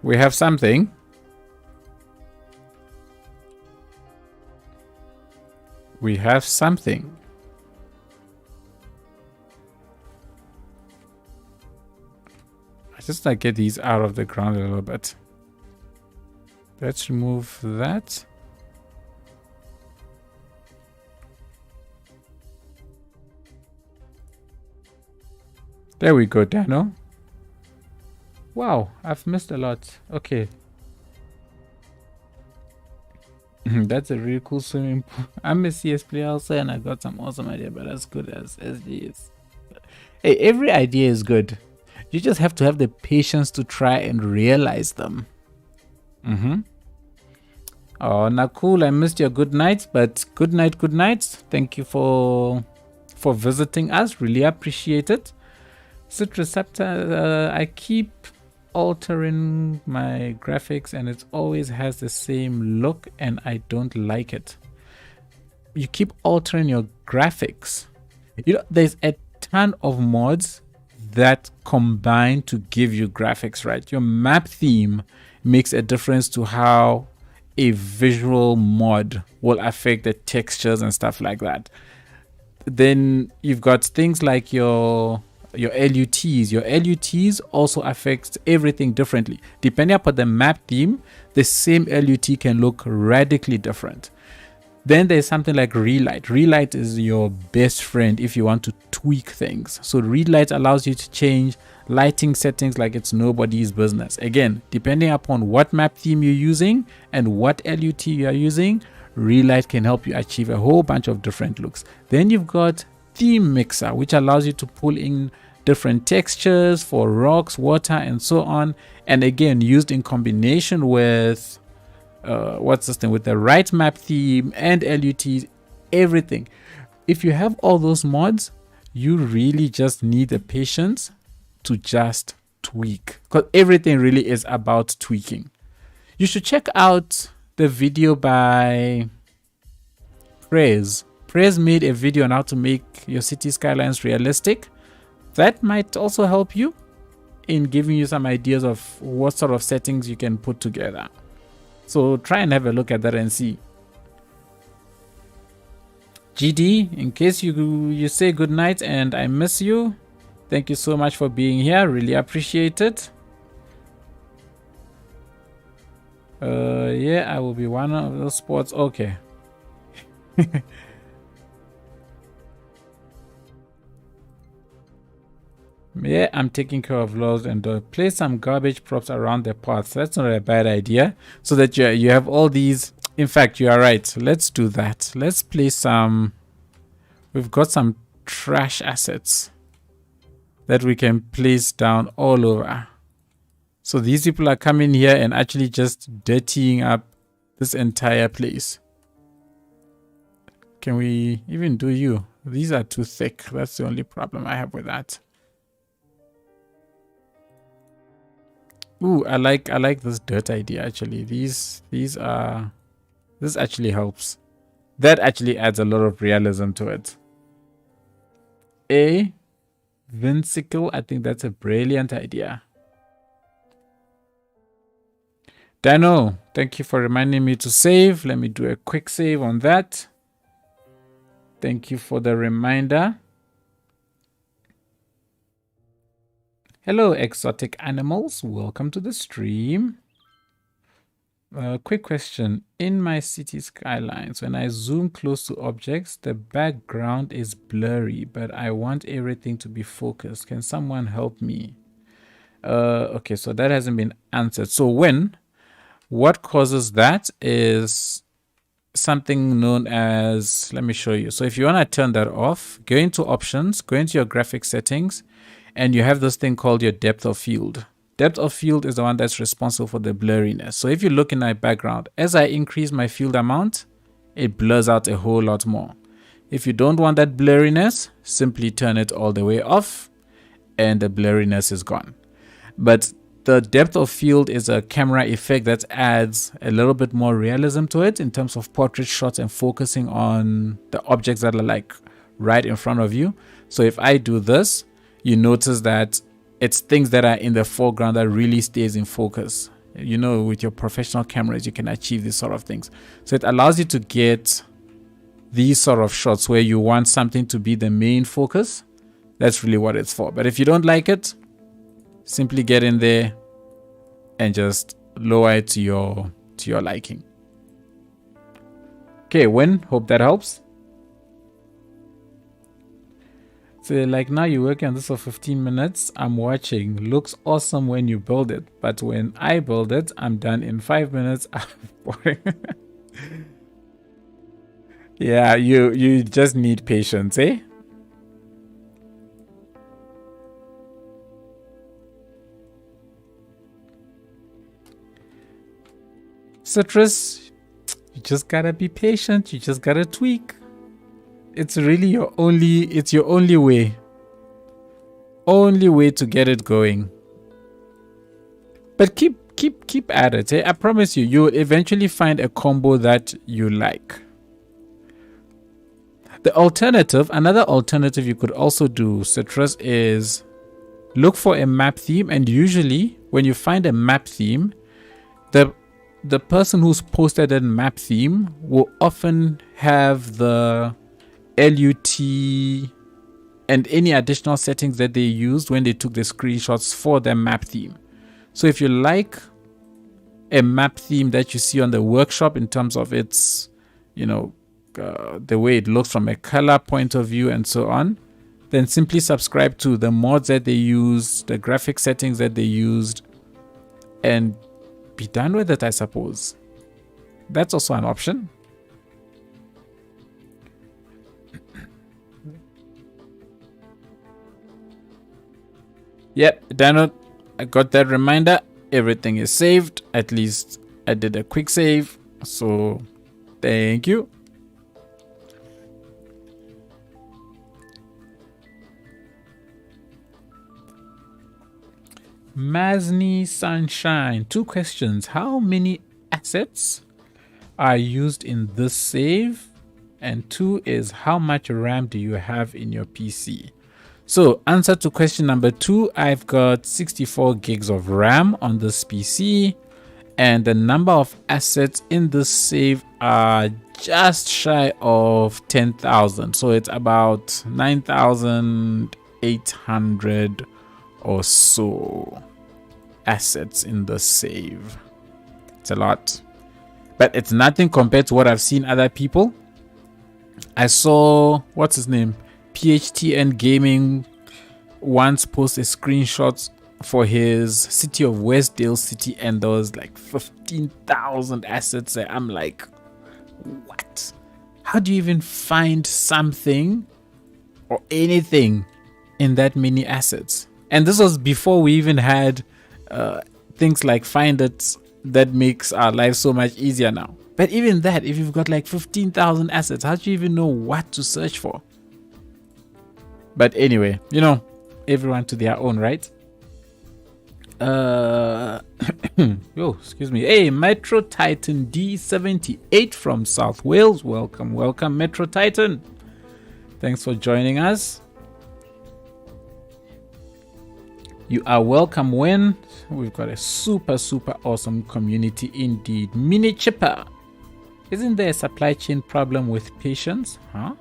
We have something. We have something. I just like get these out of the ground a little bit. Let's remove that. There we go, Dano. Wow, I've missed a lot. Okay. That's a really cool swimming pool. I'm a CS player also, and I got some awesome idea, but as good as SD is. Hey, every idea is good. You just have to have the patience to try and realize them. Oh, Nakul, I missed your good night, but good night, good night. Thank you for visiting us. Really appreciate it. Citrusceptor, I keep altering my graphics and it always has the same look and I don't like it. You keep altering your graphics. You know, there's a ton of mods that combine to give you graphics, right? Your map theme makes a difference to how a visual mod will affect the textures and stuff like that. Then you've got things like your LUTs. Your LUTs also affects everything differently. Depending upon the map theme, the same LUT can look radically different. Then there's something like Relight. Relight is your best friend if you want to tweak things. So Relight allows you to change lighting settings like it's nobody's business. Again, depending upon what map theme you're using and what LUT you are using, Relight can help you achieve a whole bunch of different looks. Then you've got Theme Mixer, which allows you to pull in different textures for rocks, water, and so on. And again, used in combination with with the right map theme and LUTs, everything. If you have all those mods, you really just need the patience to just tweak, because everything really is about tweaking. You should check out the video by Prez. Prez made a video on how to make your city skylines realistic. that might also help you in giving you some ideas of what sort of settings you can put together. So try and have a look at that and see. GD, in case you say good night and I miss you, thank you so much for being here. Really appreciate it. Yeah, I will be one of those sports. Okay. Yeah, I'm taking care of laws and place some garbage props around the paths. That's not a bad idea. So that you have all these. In fact, you are right. Let's do that. Let's place some. We've got some trash assets that we can place down all over. So these people are coming here and actually just dirtying up this entire place. Can we even do you? These are too thick. That's the only problem I have with that. Ooh, I like this dirt idea actually. This actually helps. That actually adds a lot of realism to it. A Vincicle, I think that's a brilliant idea. Dano, thank you for reminding me to save. Let me do a quick save on that. Thank you for the reminder. Hello, exotic animals. Welcome to the stream. Quick question. In my city skylines, when I zoom close to objects, the background is blurry, but I want everything to be focused. Can someone help me? Okay, so that hasn't been answered. So what causes that is something known as, let me show you. So if you want to turn that off, go into options, go into your graphic settings, and you have this thing called your depth of field. Depth of field is the one that's responsible for the blurriness. So if you look in my background, as I increase my field amount, it blurs out a whole lot more. If you don't want that blurriness, simply turn it all the way off and the blurriness is gone. But the depth of field is a camera effect that adds a little bit more realism to it in terms of portrait shots and focusing on the objects that are like right in front of you. So if I do this, you notice that it's things that are in the foreground that really stays in focus. You know, with your professional cameras, you can achieve these sort of things. So it allows you to get these sort of shots where you want something to be the main focus. That's really what it's for. But if you don't like it, simply get in there and just lower it to your liking. Okay, hope that helps. So like now you're working on this for 15 minutes. I'm watching. Looks awesome when you build it. But when I build it, I'm done in 5 minutes. Boring. Yeah, you just need patience, eh? Citrus, you just gotta be patient. You just gotta tweak. It's really your only way to get it going. But keep at it, eh? I promise you, you'll eventually find a combo that you like. Another alternative you could also do, Citrus, is look for a map theme. And usually when you find a map theme, the person who's posted a map theme will often have the LUT and any additional settings that they used when they took the screenshots for their map theme. So if you like a map theme that you see on the workshop in terms of its, the way it looks from a color point of view and so on, then simply subscribe to the mods that they used, the graphic settings that they used, and be done with it, I suppose. That's also an option. Yep, Dano, I got that reminder. Everything is saved. At least I did a quick save. So, thank you. Masni Sunshine. 2 questions. How many assets are used in this save? And 2 is how much RAM do you have in your PC? So answer to question number 2, I've got 64 gigs of RAM on this PC, and the number of assets in this save are just shy of 10,000. So it's about 9,800 or so assets in the save. It's a lot, but it's nothing compared to what I've seen other people. I saw, what's his name, PHTN Gaming once posted screenshots for his City of Westdale City, and there was like 15,000 assets there. I'm like, what? How do you even find something or anything in that many assets? And this was before we even had things like Find It that makes our life so much easier now. But even that, if you've got like 15,000 assets, how do you even know what to search for? But anyway, you know, everyone to their own, right? Oh, excuse me. Hey, Metro Titan D78 from South Wales. Welcome, welcome, Metro Titan. Thanks for joining us. You are welcome when we've got a super awesome community indeed. Mini Chipper. Isn't there a supply chain problem with patience? Huh?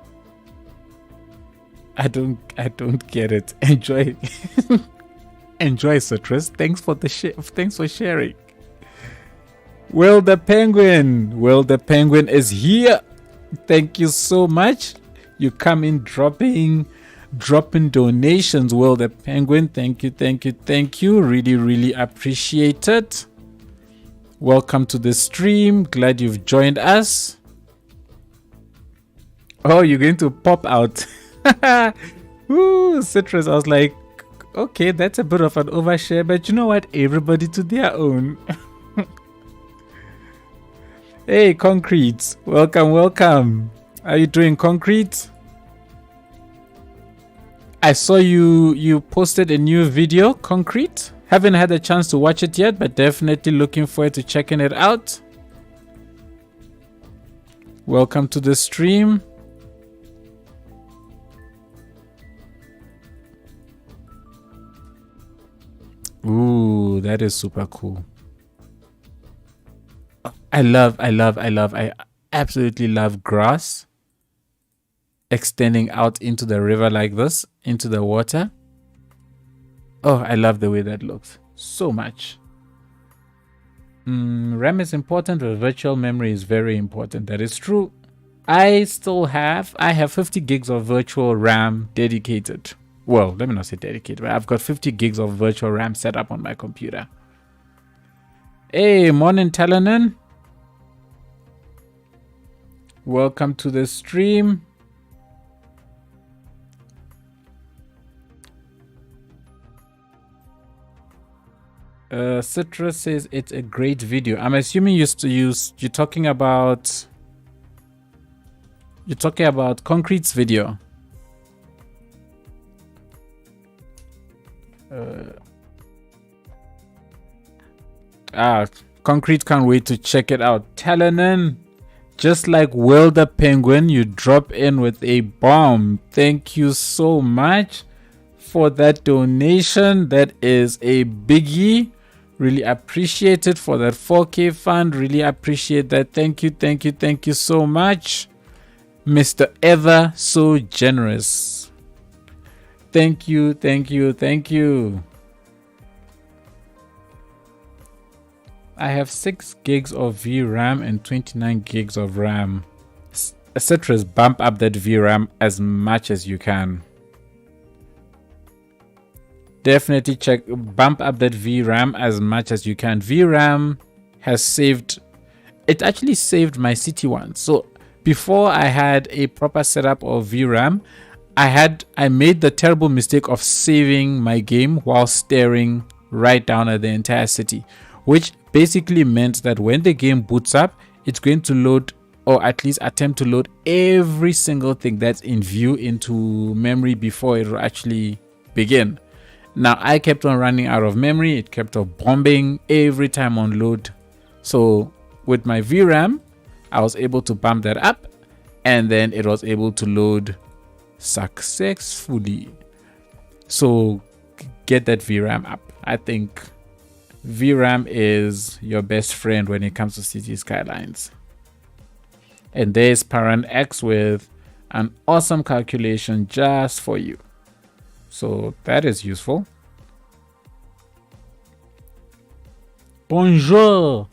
I don't get it. Enjoy. Enjoy, Citrus. Thanks for sharing. Will the Penguin is here. Thank you so much. You come in dropping donations. Will the Penguin, thank you. Really appreciate it. Welcome to the stream. Glad you've joined us. Oh, you're going to pop out. Ooh, Citrus. I was like, okay, that's a bit of an overshare, but you know what? Everybody to their own. Hey, Concrete. Welcome. Are you doing, Concrete? I saw you posted a new video, Concrete. Haven't had a chance to watch it yet, but definitely looking forward to checking it out. Welcome to the stream. Ooh, that is super cool. I absolutely love grass extending out into the river like this, into the water. Oh, I love the way that looks so much. RAM is important, but virtual memory is very important. That is true. I have 50 gigs of virtual RAM dedicated. Well, let me not say dedicated, but I've got 50 gigs of virtual RAM set up on my computer. Hey, morning, Talanen. Welcome to the stream. Citrus says it's a great video. I'm assuming you're talking about Concrete's video. Concrete can't wait to check it out. Talanen, just like Will the Penguin, you drop in with a bomb. Thank you so much for that donation. That is a biggie. Really appreciate it for that 4K fund. Really appreciate that. Thank you so much, Mr. Ever So Generous. Thank you. I have 6 gigs of VRAM and 29 gigs of RAM. Citrus, bump up that VRAM as much as you can. Definitely bump up that VRAM as much as you can. VRAM has actually saved my city one. So before I had a proper setup of VRAM, I made the terrible mistake of saving my game while staring right down at the entire city, which basically meant that when the game boots up, it's going to load, or at least attempt to load, every single thing that's in view into memory before it will actually begin. Now, I kept on running out of memory. It kept on bombing every time on load. So with my VRAM, I was able to bump that up, and then it was able to load successfully. So get that VRAM up. I think VRAM is your best friend when it comes to City Skylines. And there's Parent X with an awesome calculation just for you. So that is useful. Bonjour.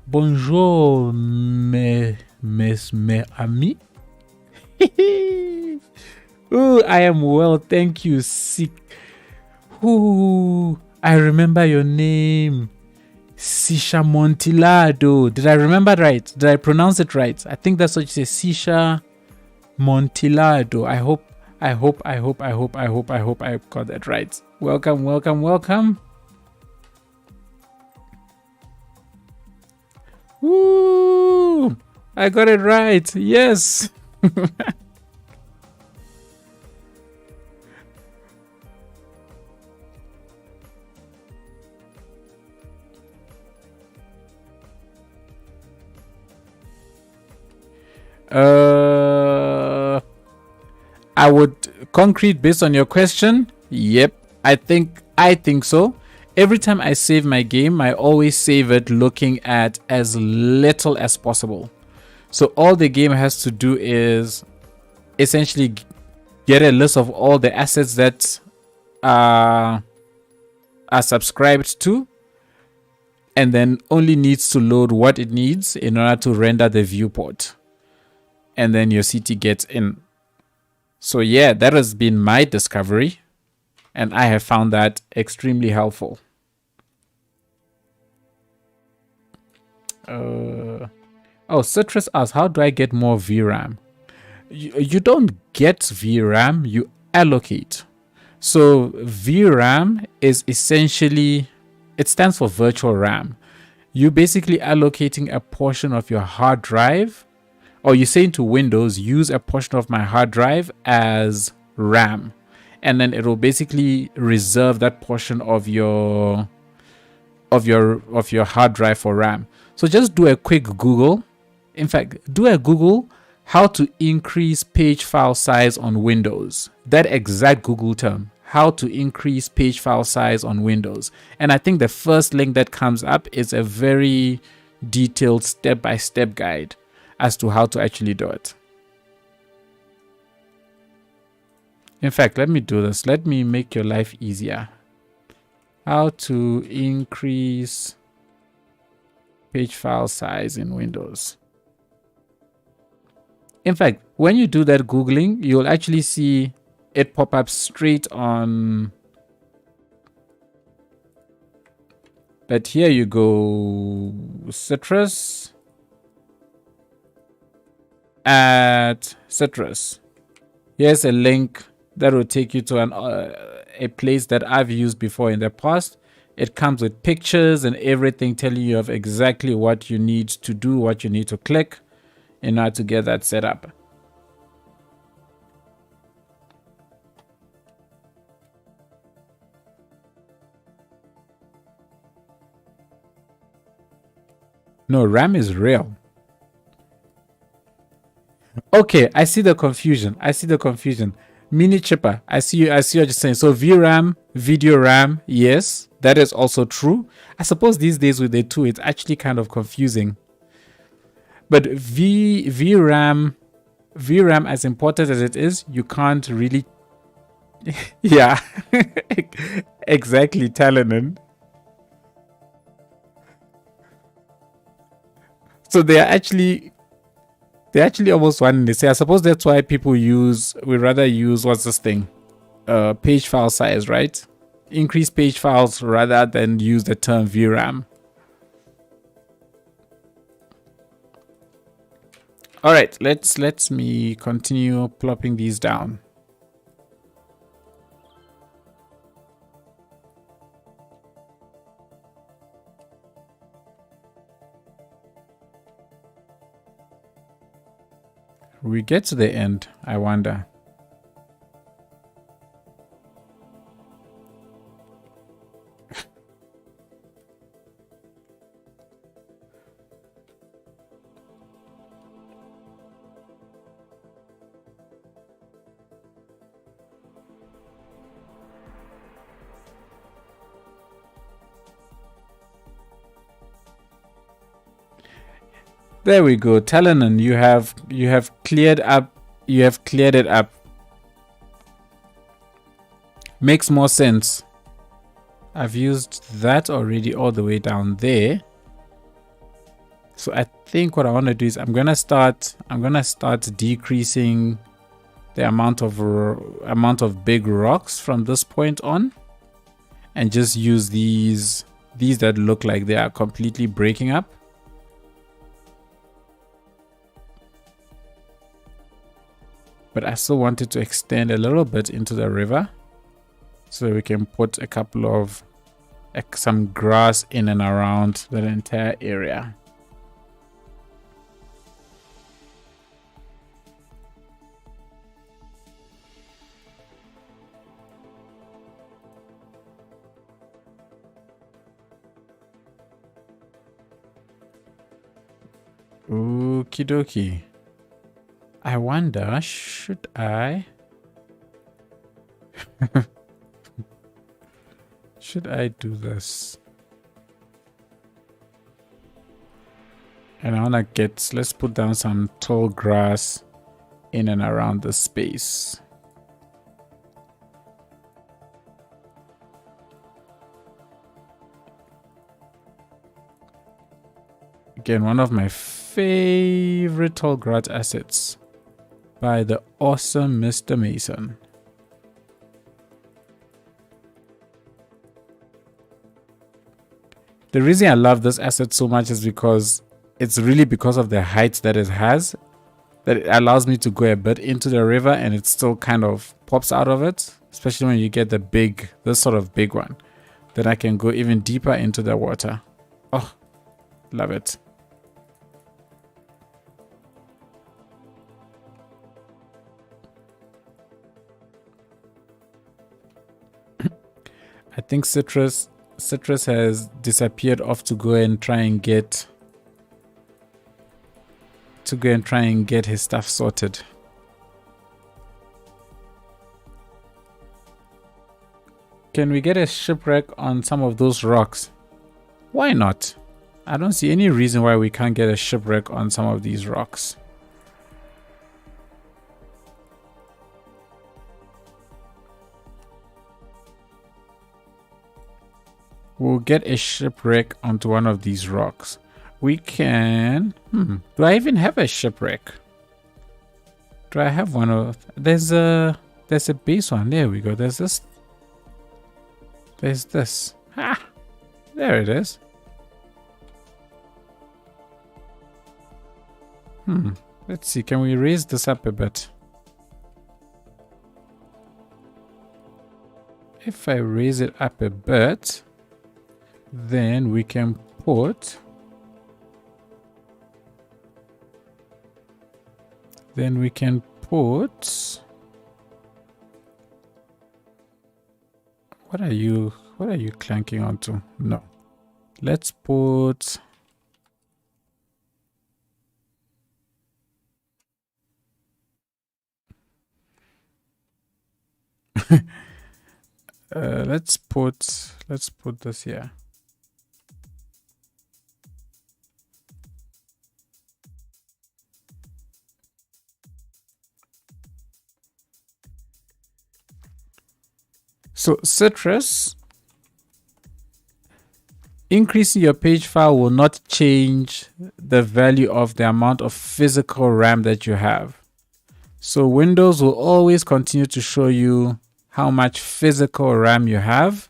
Bonjour, mes amis. Ooh, I am well, thank you. Sick. Ooh, I remember your name. Sisha Montilado. Did I remember right? Did I pronounce it right? I think that's what you say. Sisha Montilado. I hope I got that right. Welcome, welcome, welcome. Woo! I got it right. Yes. I would concrete based on your question. Yep, I think so. Every time I save my game, I always save it looking at as little as possible. So all the game has to do is essentially get a list of all the assets that are subscribed to, and then only needs to load what it needs in order to render the viewport. And then your city gets in. So yeah, that has been my discovery, and I have found that extremely helpful. Citrus asks, how do I get more VRAM? You don't get VRAM, you allocate. So VRAM is essentially, it stands for virtual RAM. You're basically allocating a portion of your hard drive, or you're saying to Windows, use a portion of my hard drive as RAM, and then it will basically reserve that portion of your hard drive for RAM. So just do a quick Google. In fact, do a Google how to increase page file size on Windows. That exact Google term, how to increase page file size on Windows. And I think the first link that comes up is a very detailed step-by-step guide as to how to actually do it. In fact, let me do this. Let me make your life easier. How to increase page file size in Windows. In fact, when you do that Googling, you'll actually see it pop up straight on. But here you go, Citrus. At Citrus. Here's a link that will take you to a place that I've used before in the past. It comes with pictures and everything telling you of exactly what you need to do, what you need to click in order to get that set up. No, RAM is real. Okay, I see the confusion. Mini chipper, I see what you're saying. So VRAM, video RAM, yes, that is also true. I suppose these days with the two, it's actually kind of confusing. But VRAM, as important as it is, you can't really. Yeah, exactly, Talanin. So they're actually almost one and the same. I suppose that's why people we rather use what's this thing? Page file size, right? Increase page files rather than use the term VRAM. All right, let me continue plopping these down. We get to the end, I wonder. There we go. Talanon, you have cleared up. You have cleared it up. Makes more sense. I've used that already all the way down there. So I think what I want to do is I'm gonna start decreasing the amount of big rocks from this point on, and just use these that look like they are completely breaking up. But I still wanted to extend a little bit into the river so we can put a couple of some grass in and around the entire area. Okie dokie. I wonder, should I? Should I do this? And I wanna let's put down some tall grass in and around the space. Again, one of my favorite tall grass assets by the awesome Mr. Mason. The reason I love this asset so much is because it's really because of the height that it has, that it allows me to go a bit into the river and it still kind of pops out of it, especially when you get this sort of big one. Then I can go even deeper into the water. Oh, love it. I think Citrus has disappeared off to go and try and get his stuff sorted. Can we get a shipwreck on some of those rocks? Why not? I don't see any reason why we can't get a shipwreck on some of these rocks. We'll get a shipwreck onto one of these rocks. We can... do I even have a shipwreck? Do I have one of... There's a base one. There we go. There's this. There's this. Ah! There it is. Let's see. Can we raise this up a bit? If I raise it up a bit... then we can put what are you clanking onto? No, let's put let's put this here. So Citrus, increasing your page file will not change the value of the amount of physical RAM that you have. So Windows will always continue to show you how much physical RAM you have,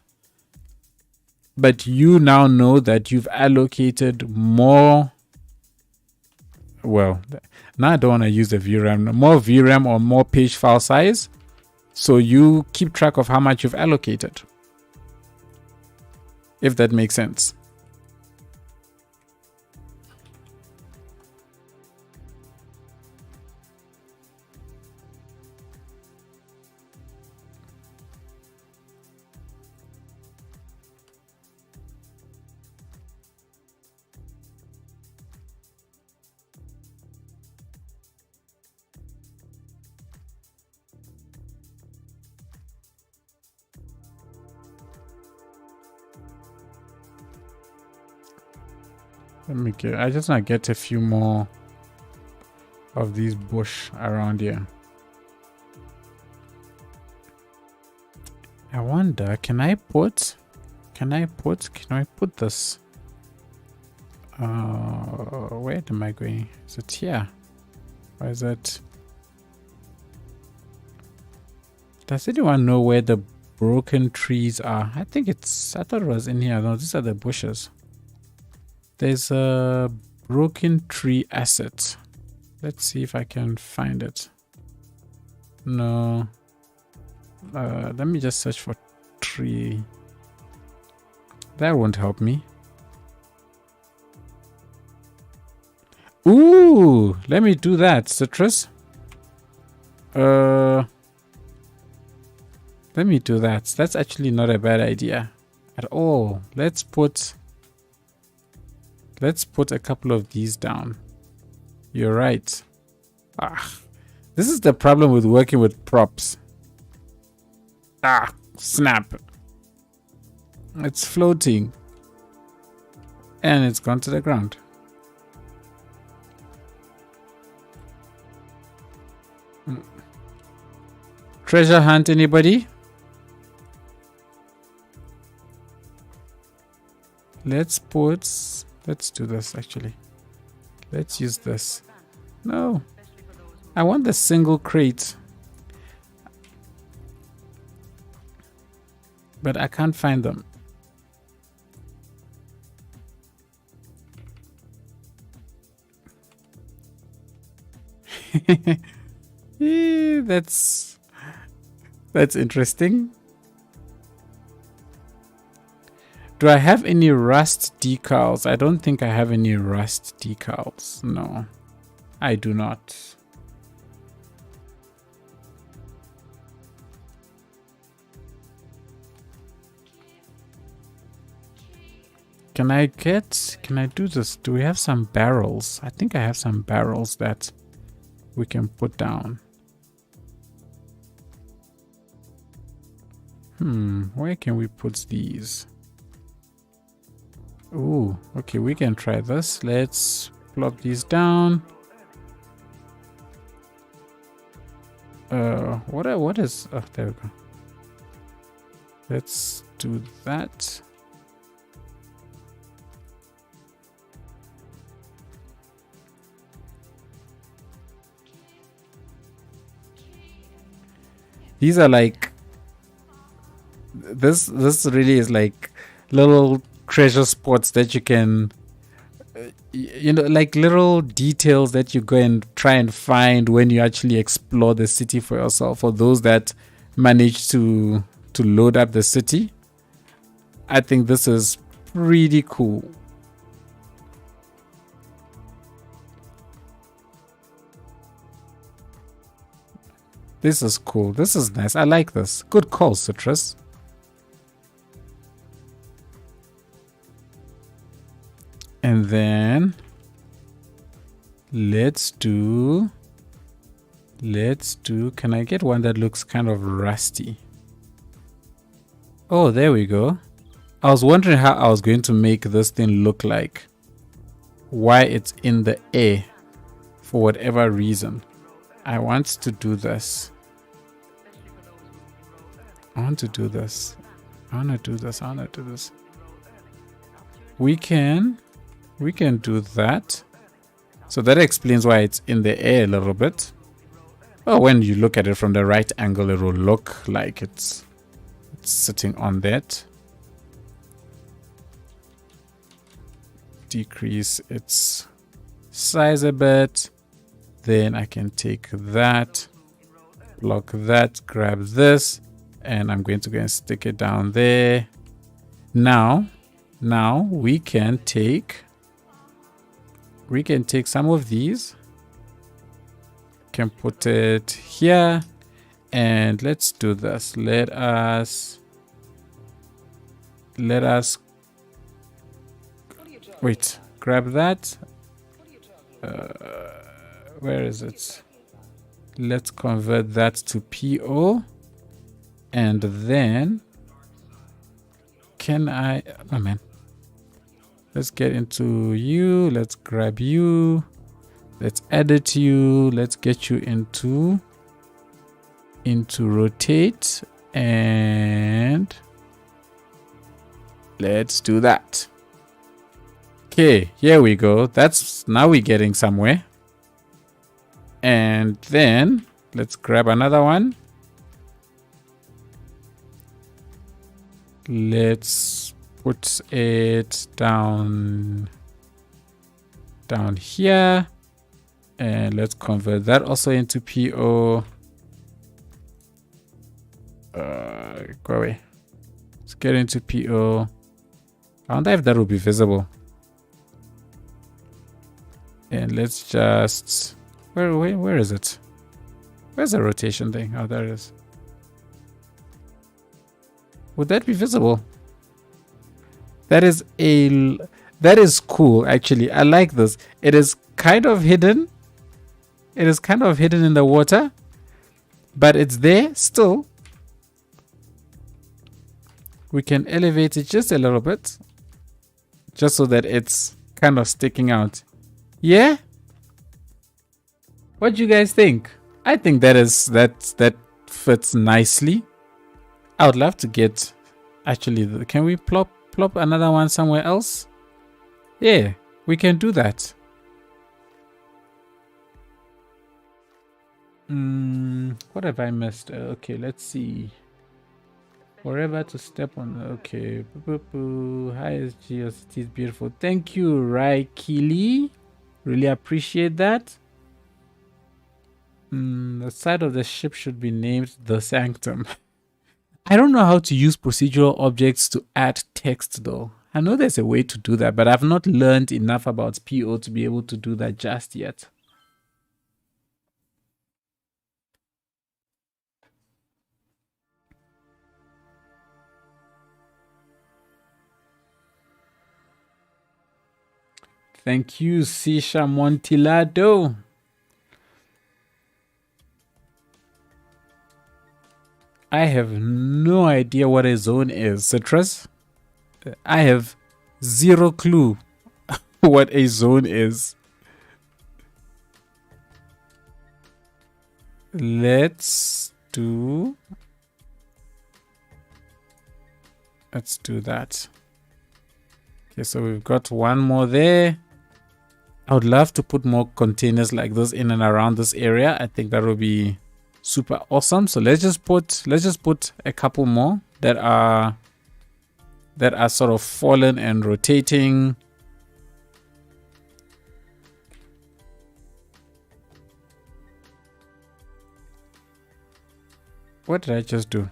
but you now know that you've allocated more. Well, now I don't want to use the VRAM, more VRAM or more page file size. So you keep track of how much you've allocated, if that makes sense. I just want to get a few more of these bush around here. I wonder, can I put this? Where am I going? Is it here? Or is it? Does anyone know where the broken trees are? I thought it was in here. No, these are the bushes. There's a broken tree asset. Let's see if I can find it. No. Let me just search for tree. That won't help me. Ooh, let me do that, citrus. Let me do that. That's actually not a bad idea at all. Let's put a couple of these down. You're right. This is the problem with working with props. Snap. It's floating. And it's gone to the ground. Treasure hunt, anybody? Let's do this actually. Let's use this. No. I want the single crate. But I can't find them. That's interesting. Do I have any rust decals? I don't think I have any rust decals. No, I do not. Can I do this? Do we have some barrels? I think I have some barrels that we can put down. Where can we put these? Ooh, okay, we can try this. Let's plop these down. What is, oh, there we go. Let's do that. These are like, this really is like little treasure spots that you can, like little details that you go and try and find when you actually explore the city for yourself. For those that manage to load up the city, I think this is pretty cool. This is cool. This is nice. I like this. Good call, Citrus. And then let's do, can I get one that looks kind of rusty? Oh, there we go. I was wondering how I was going to make this thing look like. Why it's in the air for whatever reason. I want to do this. I want to do this. We can do that. So that explains why it's in the air a little bit. Oh, when you look at it from the right angle, it will look like it's sitting on that. Decrease its size a bit. Then I can take that, block that, grab this, and I'm going to go and stick it down there. Now we can take some of these, can put it here, and let's do this. Let us wait, grab that. Where is it? Let's convert that to PO, and then can I, oh man, Let's get into you. Let's grab you. Let's edit you. Let's get you into rotate, and let's do that. Okay, here we go. That's now we're getting somewhere. And then let's grab another one. Let's put it down here, and let's convert that also into PO. Go away. Let's get into PO. I wonder if that will be visible. And let's just where is it? Where's the rotation thing? Oh, there it is. Would that be visible? That is cool, actually. I like this. It is kind of hidden. It is kind of hidden in the water, but it's there still. We can elevate it just a little bit, just so that it's kind of sticking out. Yeah? What do you guys think? I think that fits nicely. I would love to get, actually, can we plop another one somewhere else? Yeah, we can do that. What have I missed? Okay, let's see. Forever to step on. Okay. Hi, SGOCT is beautiful. Thank you, Rai Keely. Really appreciate that. The side of the ship should be named the Sanctum. I don't know how to use procedural objects to add text though. I know there's a way to do that, but I've not learned enough about PO to be able to do that just yet. Thank you, Sisha Montilado. I have no idea what a zone is, Citrus. I have zero clue what a zone is. Let's do that. Okay, so we've got one more there. I would love to put more containers like this in and around this area. I think that would be super awesome. So let's just put a couple more that are sort of fallen and rotating. What did I just do?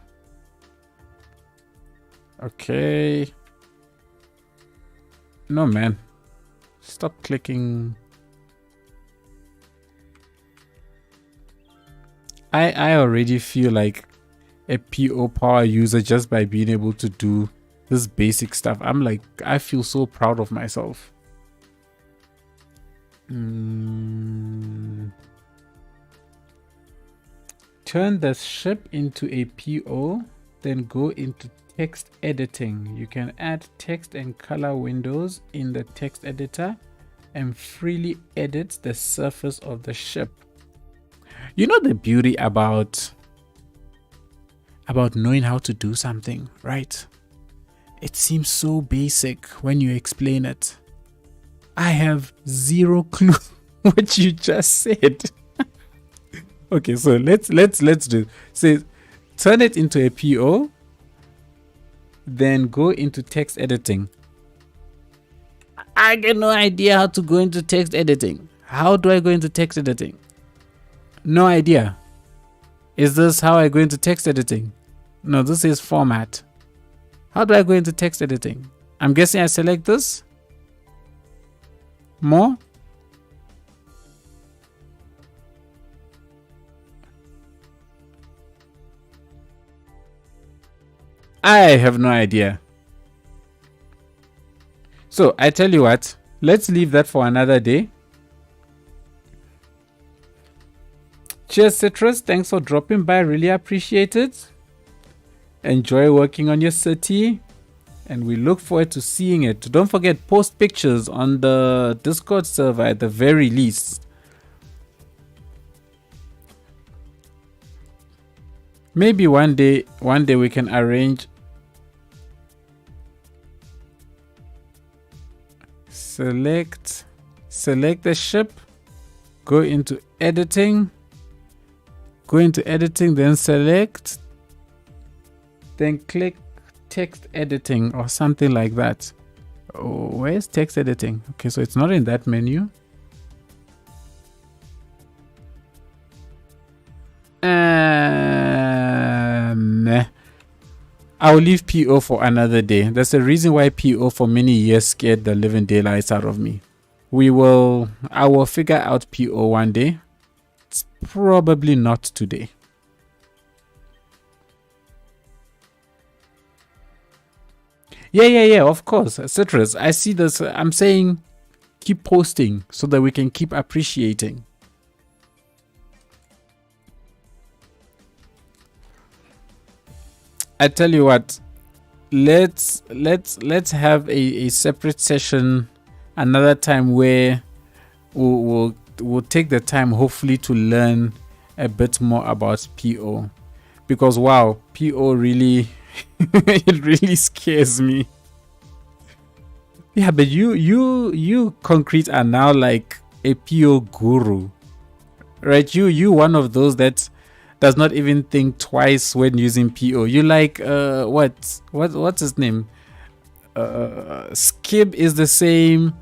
Okay. No, man. Stop clicking. I already feel like a PO power user just by being able to do this basic stuff. I'm like, I feel so proud of myself. Turn the ship into a PO, then go into text editing. You can add text and color windows in the text editor and freely edit the surface of the ship. You know the beauty about knowing how to do something, right? It seems so basic when you explain it. I have zero clue what you just said. Okay, so let's do. So turn it into a PO, then go into text editing. I get no idea how to go into text editing. How do I go into text editing? No idea. Is this how I go into text editing? No, this is format. How do I go into text editing? I'm guessing I select this. More. I have no idea. So I tell you what, let's leave that for another day. Cheers, Citrus. Thanks for dropping by. Really appreciate it. Enjoy working on your city. And we look forward to seeing it. Don't forget, post pictures on the Discord server at the very least. Maybe one day we can arrange. Select the ship, go into editing, then select, then click text editing or something like that. Oh, where's text editing? Okay, so it's not in that menu. I'll leave PO for another day. There's a reason why PO for many years scared the living daylights out of me. I will figure out PO one day. It's probably not today. Yeah, of course. Citrus, I see this. I'm saying keep posting so that we can keep appreciating. I tell you what, let's have a separate session another time where we'll take the time hopefully to learn a bit more about PO, because wow, PO really it really scares me. Yeah, but you concrete are now like a PO guru, right? You one of those that does not even think twice when using PO. You like what's his name? Skib is the same.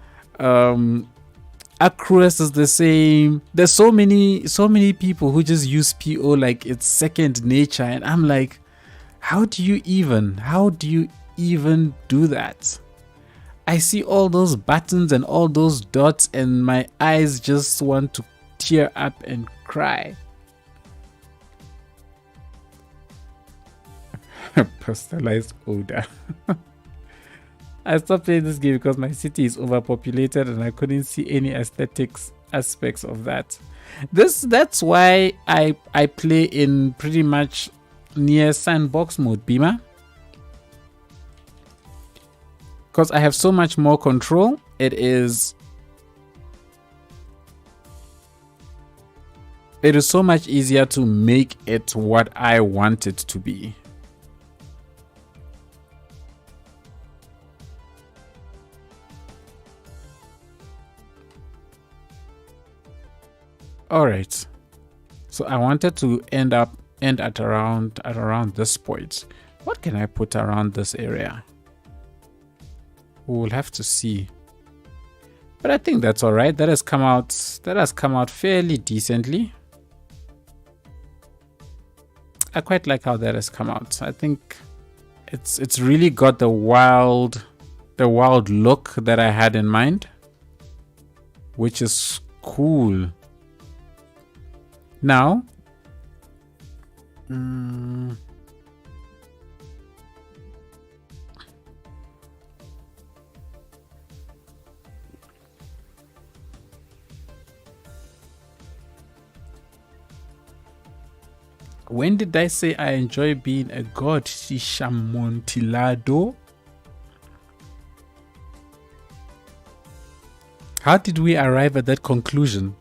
Across is the same. There's so many people who just use PO like it's second nature, and I'm like, how do you even do that? I see all those buttons and all those dots, and my eyes just want to tear up and cry. Personalized odor. I stopped playing this game because my city is overpopulated and I couldn't see any aesthetics aspects of that. That's why I play in pretty much near sandbox mode, Bima. Because I have so much more control. It is so much easier to make it what I want it to be. All right, so I wanted to end at around this point. What can I put around this area? We'll have to see, but I think that's all right. That has come out fairly decently. I quite like how that has come out. I think it's really got the wild look that I had in mind, which is cool. Now, when did I say I enjoy being a god? Shishamontilado. How did we arrive at that conclusion?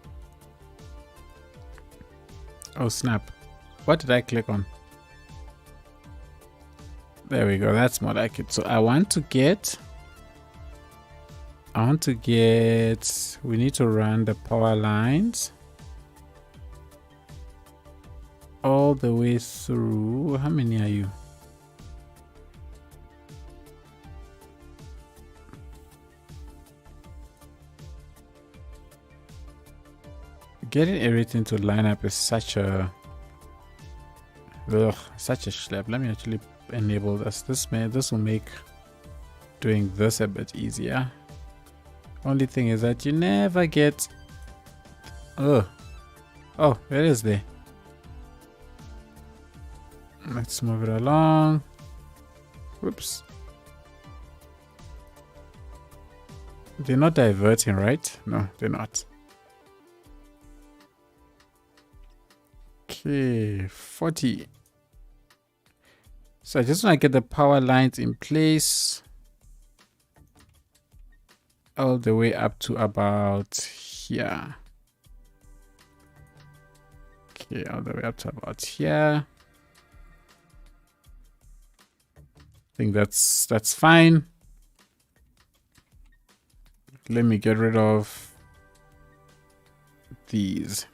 Oh snap. What did I click on? There we go. That's more like it. So I want to get, we need to run the power lines all the way through. How many are you? Getting everything to line up is such a schlep. Let me actually enable this. This will make doing this a bit easier. Only thing is that you never get oh, it is there. Let's move it along. Whoops. They're not diverting, right? No, they're not. Okay, 40. So I just want to get the power lines in place. all the way up to about here. Okay, all the way up to about here. I think that's fine. Let me get rid of these.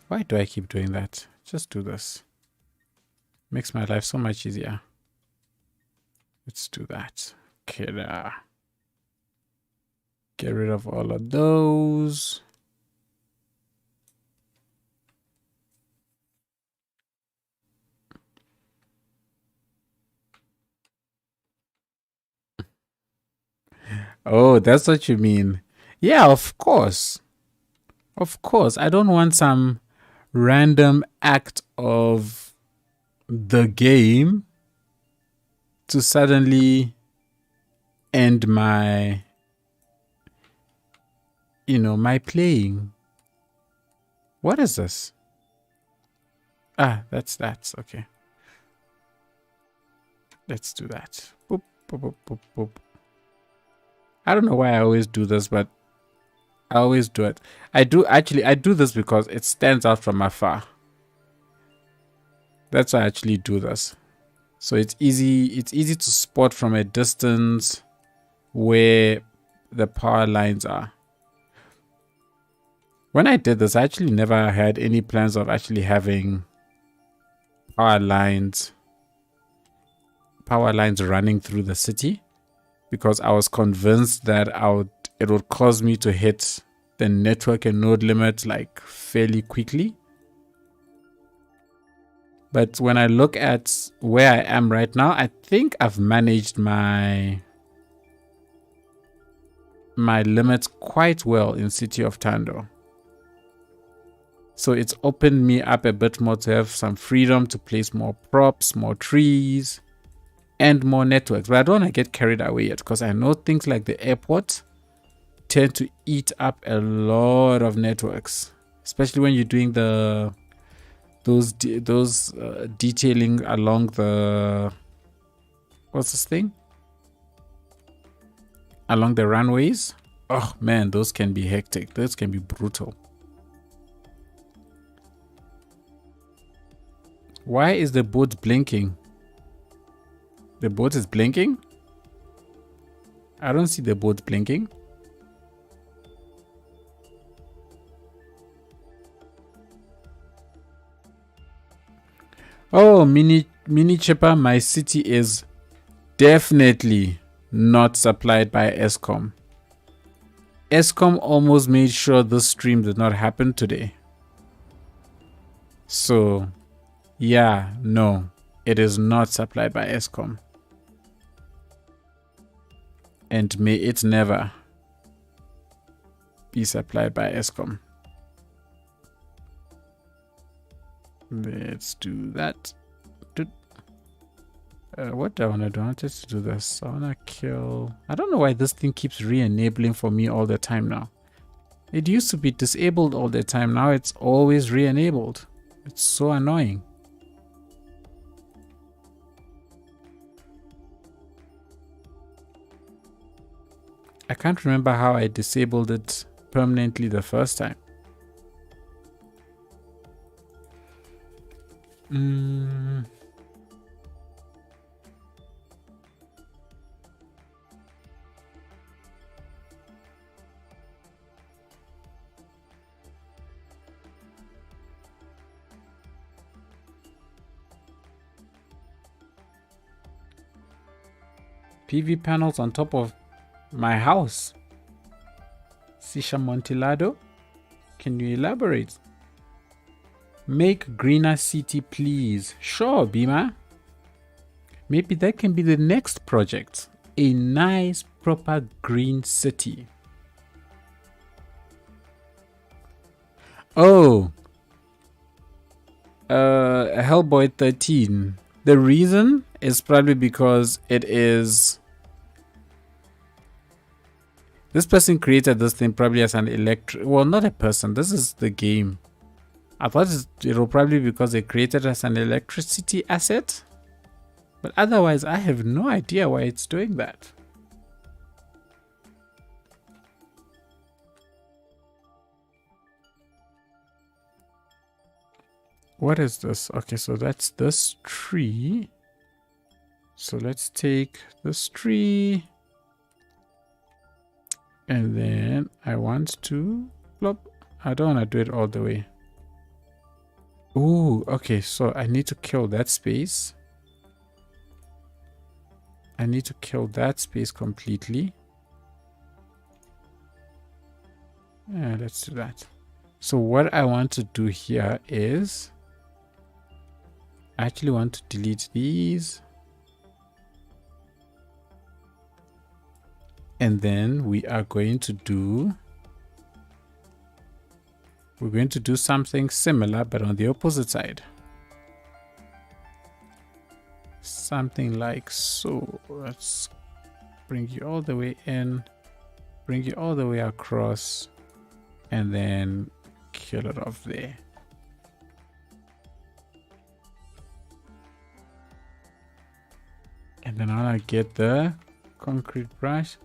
Why do I keep doing that? Just do this. Makes my life so much easier. Let's do that. Okay, there. Get rid of all of those. Oh, that's what you mean. Yeah, of course. Of course. I don't want some random act of the game to suddenly end my, my playing. What is this? Ah, that's okay. Let's do that. Boop, boop, boop, boop, boop. I don't know why I always do this, but I always do it. I do this because it stands out from afar. That's why I actually do this. So it's easy to spot from a distance where the power lines are. When I did this, I actually never had any plans of actually having power lines running through the city, because I was convinced that it would cause me to hit the network and node limit like fairly quickly. But when I look at where I am right now, I think I've managed my limits quite well in City of Thando. So it's opened me up a bit more to have some freedom to place more props, more trees, and more networks. But I don't want to get carried away yet, because I know things like the airport tend to eat up a lot of networks, especially when you're doing those detailing along the, what's this thing? Along the runways. Oh man, those can be hectic. Those can be brutal. Why is the boat blinking? The boat is blinking? I don't see the boat blinking. Oh, mini chipper, my city is definitely not supplied by Eskom. Eskom almost made sure this stream did not happen today. So, yeah, no, it is not supplied by Eskom. And may it never be supplied by Eskom. Let's do that. What do I want to do? I wanted to do this. I want to kill... I don't know why this thing keeps re-enabling for me all the time now. It used to be disabled all the time. Now it's always re-enabled. It's so annoying. I can't remember how I disabled it permanently the first time. PV panels on top of my house. Sisha Montilado, can you elaborate? Make greener city, please. Sure, Bima. Maybe that can be the next project. A nice, proper green city. Oh. Hellboy 13. The reason is probably because it is... This person created this thing probably as an electric... Well, not a person. This is the game. I thought it will probably be because they created it as an electricity asset. But otherwise, I have no idea why it's doing that. What is this? Okay, so that's this tree. So let's take this tree. And then I want to plop. I don't want to do it all the way. Ooh, okay, so I need to kill that space. I need to kill that space completely. Yeah, let's do that. So what I want to do here is I actually want to delete these. And then we are going to do something similar but on the opposite side. Something like so. Let's bring you all the way in, bring you all the way across, and then kill it off there. And then I'll get the concrete brush.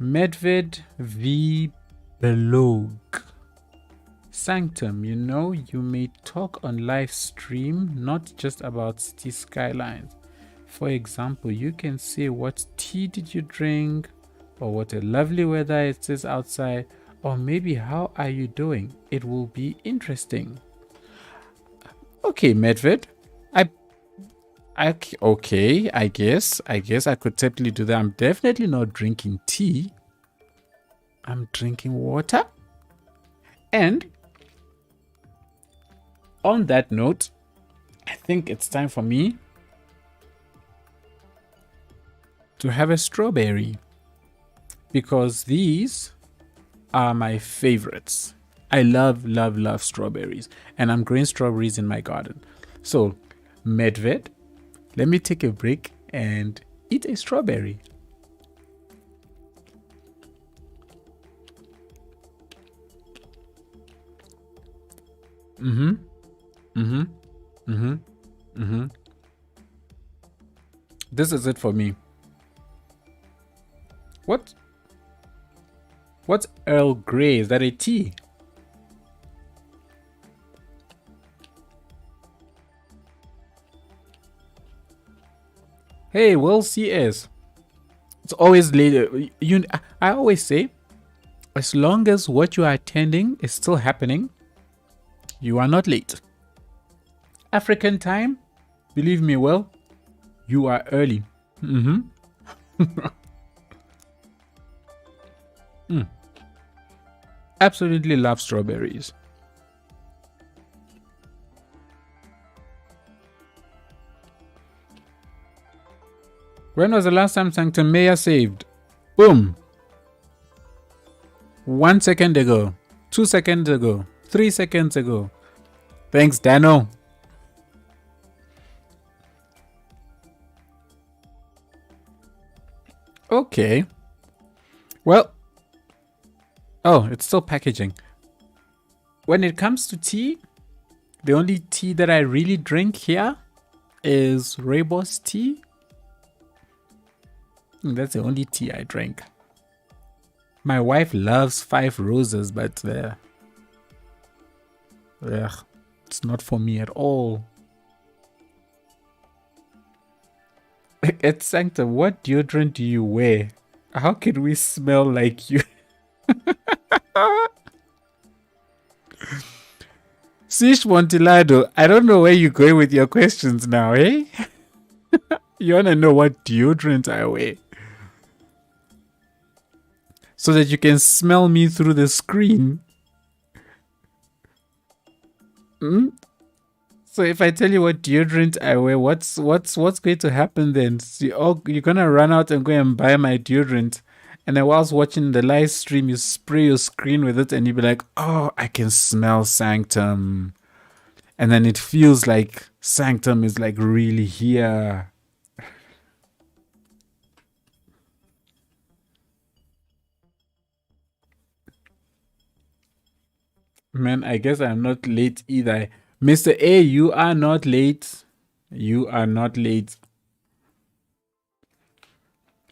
Medved V Belog. Sanctum, you know, you may talk on live stream, not just about city skylines. For example, you can say what tea did you drink, or what a lovely weather it is outside, or maybe how are you doing. It will be interesting. Okay, Medved. Okay, I guess I could definitely do that. I'm definitely not drinking tea. I'm drinking water. And on that note, I think it's time for me to have a strawberry, because these are my favorites. I love strawberries, and I'm growing strawberries in my garden. So, Medved, let me take a break and eat a strawberry. This is it for me. What's Earl Grey? Is that a tea? Hey, Will CS. It's always later. I always say, as long as what you are attending is still happening, you are not late. African time, believe me, well, you are early. Absolutely love strawberries. When was the last time Sanctum Maya saved? Boom. 1 second ago. 2 seconds ago. 3 seconds ago. Thanks, Dano. Okay. Well. Oh, it's still packaging. When it comes to tea, the only tea that I really drink here is Rooibos tea. That's the only tea I drink. My wife loves 5 Roses, but it's not for me at all. At Sanctum, what deodorant do you wear? How can we smell like you? Sish Montilado, I don't know where you're going with your questions now, eh? You want to know what deodorant I wear? So that you can smell me through the screen. So if I tell you what deodorant I wear, what's going to happen then? So you're gonna run out and go and buy my deodorant, and then whilst watching the live stream, you spray your screen with it, and you'll be like, "Oh, I can smell Sanctum," and then it feels like Sanctum is like really here. Man, I guess I'm not late either. Mr. A, you are not late. You are not late.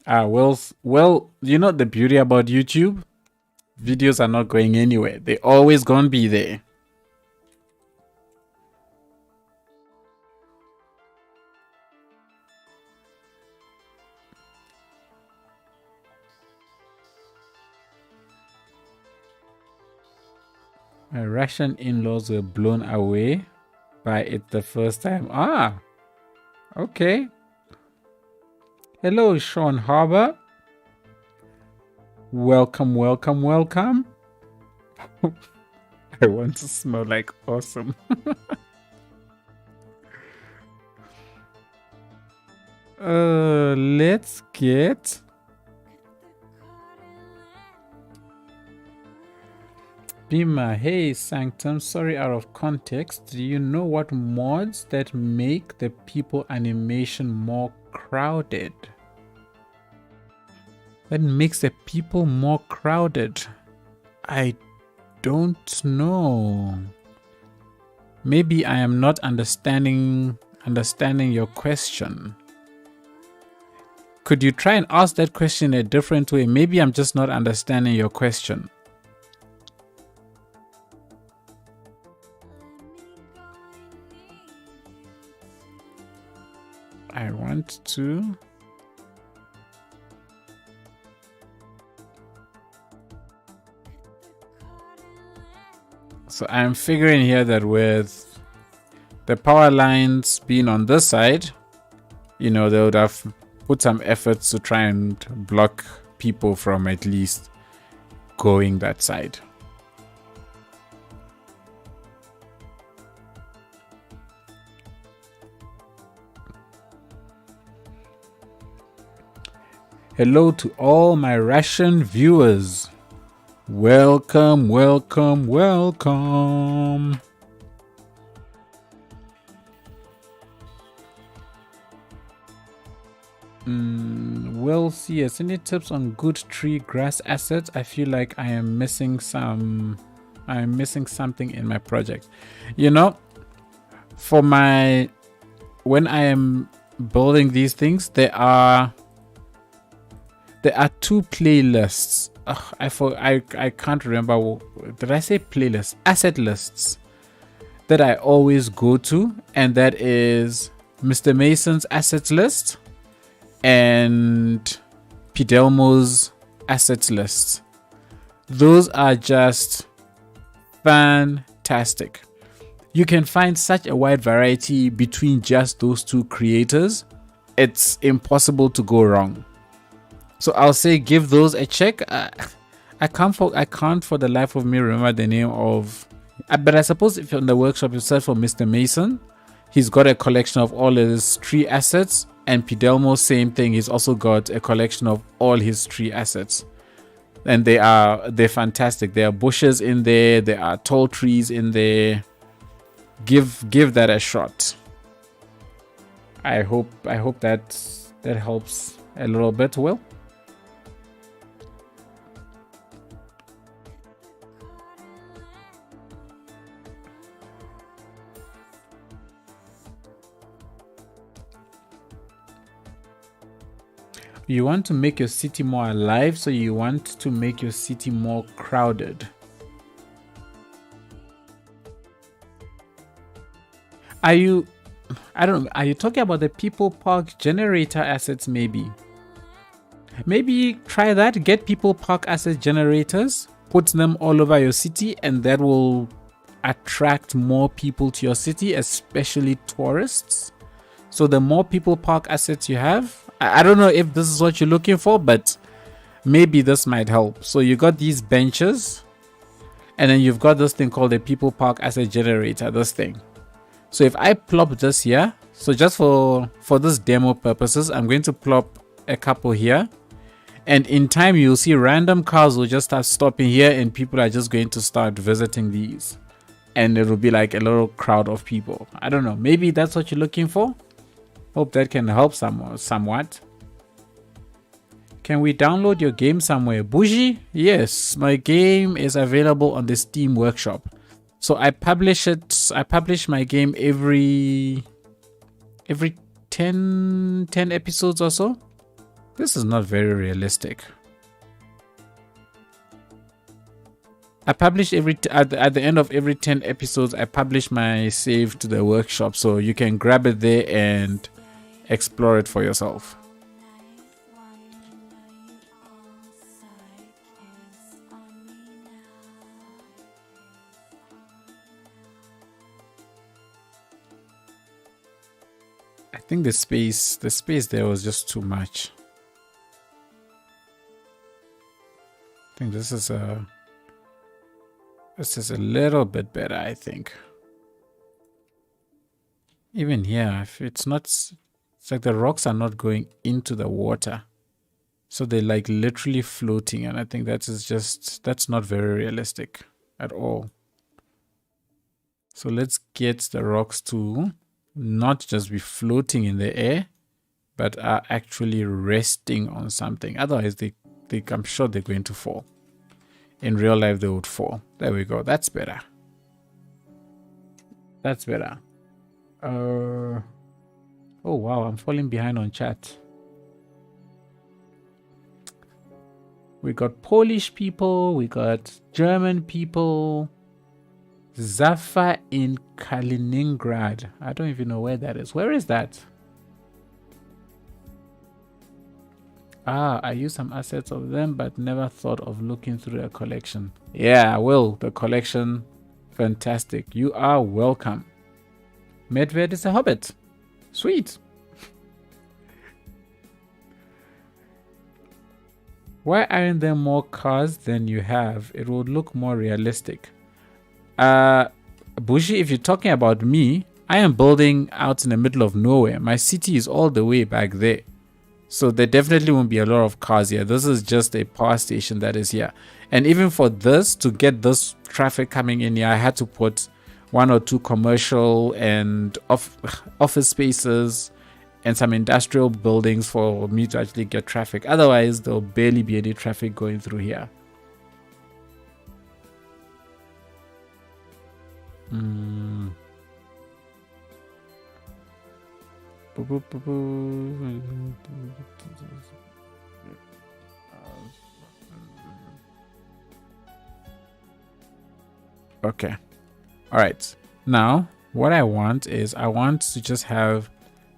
Well, you know the beauty about YouTube? Videos are not going anywhere. They always gonna be there. My Russian in-laws were blown away by it the first time. Ah, okay. Hello, Sean Harbour. Welcome, welcome, welcome. I want to smell like awesome. Let's get Bima. Hey, Sanctum. Sorry, out of context. Do you know what mods that make the people animation more crowded? That makes the people more crowded. I don't know. Maybe I am not understanding your question. Could you try and ask that question a different way? Maybe I'm just not understanding your question. I want to. So I'm figuring here that with the power lines being on this side, you know, they would have put some efforts to try and block people from at least going that side. Hello to all my Russian viewers. Welcome, welcome, welcome. We'll see. Any tips on good tree grass assets? I feel like I am missing something in my project. You know, for when I am building these things, there are two playlists. I can't remember. Did I say playlists? Asset lists that I always go to, and that is Mr. Mason's assets list and Pidelmo's assets list. Those are just fantastic. You can find such a wide variety between just those two creators. It's impossible to go wrong. So I'll say give those a check. I can't for the life of me remember the name of, but I suppose if you're in the workshop you search for Mr. Mason, he's got a collection of all his tree assets, and Pidelmo, same thing. He's also got a collection of all his tree assets, and they're fantastic. There are bushes in there. There are tall trees in there. Give that a shot. I hope that helps a little bit. Well. You want to make your city more alive, so you want to make your city more crowded. I don't know, are you talking about the people park generator assets maybe? Maybe try that, get people park asset generators, put them all over your city, and that will attract more people to your city, especially tourists. So the more people park assets you have, I don't know if this is what you're looking for, but maybe this might help. So you got these benches, and then you've got this thing called the people park asset generator, this thing. So if I plop this here, so just for this demo purposes, I'm going to plop a couple here, and in time you'll see random cars will just start stopping here, and people are just going to start visiting these, and it will be like a little crowd of people. I don't know, maybe that's what you're looking for. Hope that can help somewhat. Can we download your game somewhere? Bougie? Yes, my game is available on the Steam Workshop. So I publish my game every 10 episodes or so. This is not very realistic. I publish at the end of every 10 episodes. I publish my save to the workshop, so you can grab it there and explore it for yourself. I think the space there was just too much. I think this is a little bit better, I think. Even here, if it's not, it's like the rocks are not going into the water. So they're like literally floating, and I think that's not very realistic at all. So let's get the rocks to not just be floating in the air, but are actually resting on something. Otherwise, I'm sure they're going to fall. In real life, they would fall. There we go. That's better. That's better. Oh wow, I'm falling behind on chat. We got Polish people, we got German people. Zafa in Kaliningrad. I don't even know where that is. Where is that? I use some assets of them, but never thought of looking through a collection. Yeah, I will. The collection, fantastic. You are welcome. Medved is a hobbit. Sweet. Why aren't there more cars than you have? It would look more realistic. Bushi, if you're talking about me, I am building out in the middle of nowhere. My city is all the way back there. So there definitely won't be a lot of cars here. This is just a power station that is here. And even for this, to get this traffic coming in here, I had to put 1 or 2 commercial and office spaces and some industrial buildings for me to actually get traffic. Otherwise, there'll barely be any traffic going through here. Okay. All right. Now, what I want is I want to just have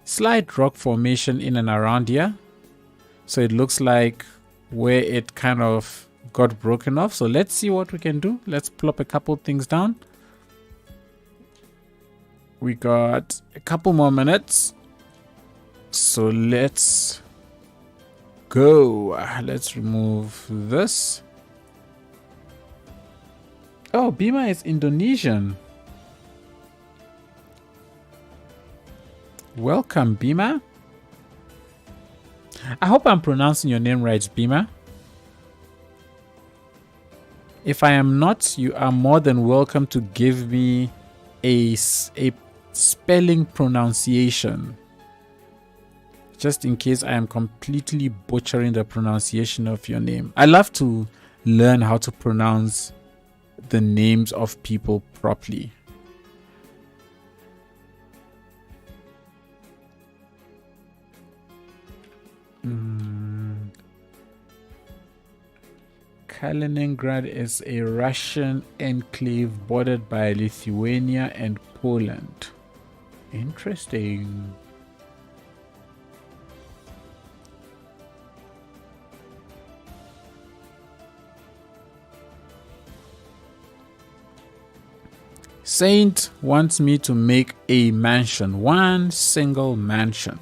slight rock formation in and around here. So it looks like where it kind of got broken off. So let's see what we can do. Let's plop a couple things down. We got a couple more minutes. So let's go. Let's remove this. Oh, Bima is Indonesian. Welcome, Bima. I hope I'm pronouncing your name right, Bima. If I am not, you are more than welcome to give me a spelling pronunciation. Just in case I am completely butchering the pronunciation of your name. I love to learn how to pronounce the names of people properly. Kaliningrad is a Russian enclave bordered by Lithuania and Poland. Interesting. Saint wants me to make a mansion, one single mansion.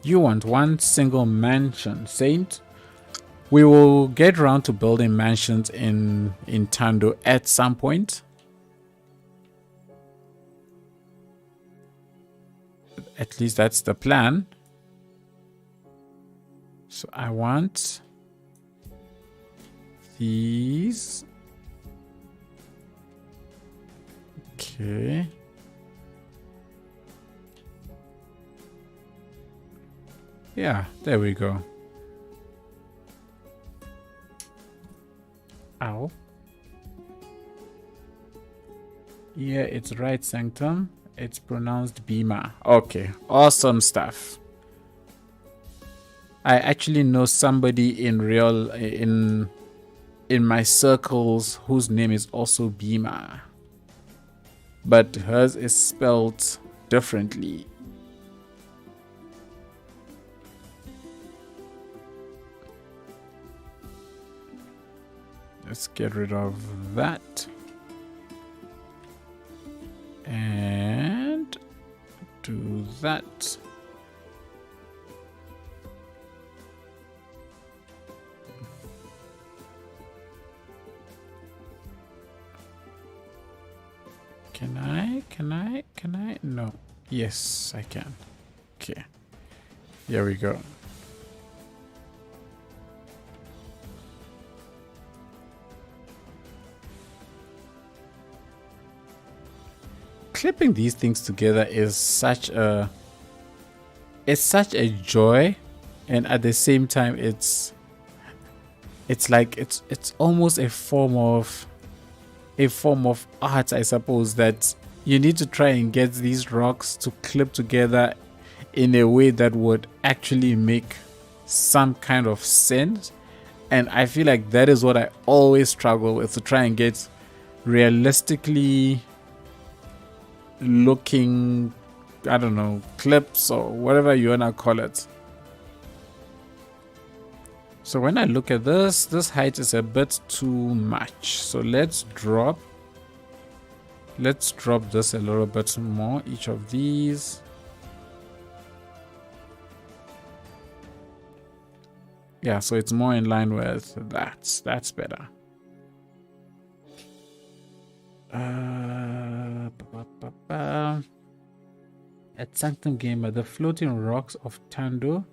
You want one single mansion, Saint? We will get around to building mansions in Thando at some point. At least that's the plan. So I want these. Okay. Yeah, there we go. Ow. Yeah, it's right, Sanctum. It's pronounced Bima. Okay, awesome stuff. I actually know somebody in in my circles whose name is also Bima, but hers is spelled differently. Let's get rid of that and do that. Can I? No. Yes, I can. Okay. Here we go. Clipping these things together is such a joy, and at the same time it's almost a form of art, I suppose, that you need to try and get these rocks to clip together in a way that would actually make some kind of sense. And I feel like that is what I always struggle with, to try and get realistically looking, I don't know, clips or whatever you wanna call it. So when I look at this height is a bit too much. So let's drop this a little bit more, each of these. Yeah, so it's more in line with that. That's better. At Sanctum Gamer, the floating rocks of Thando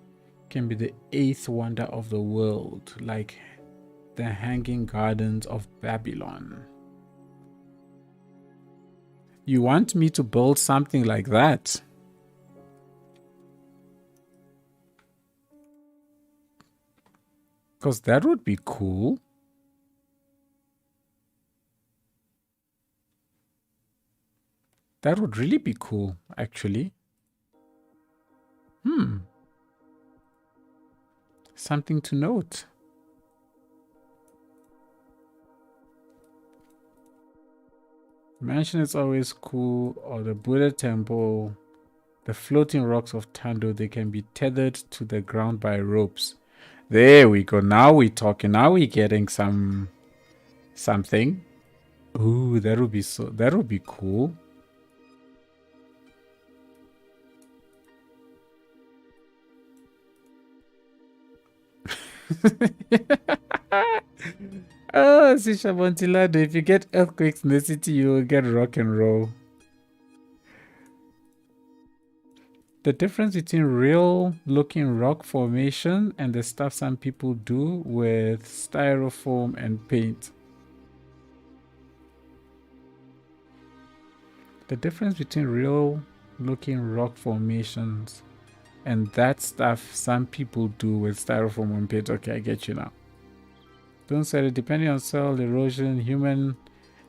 can be the 8th wonder of the world, like the hanging gardens of Babylon. You want me to build something like that? Because that would be cool. That would really be cool, actually. Something to note. Mansion is always cool, or the Buddha temple. The floating rocks of Thando, they can be tethered to the ground by ropes. There we go. Now we're talking. Now we're getting something. Ooh, that would be cool. Oh, Sishabontilado, if you get earthquakes in the city, you will get rock and roll. The difference between real looking rock formation and the stuff some people do with styrofoam and paint. The difference between real looking rock formations and that stuff some people do with styrofoam and paint. Okay, I get you now. Don't say it. Depending on soil erosion, human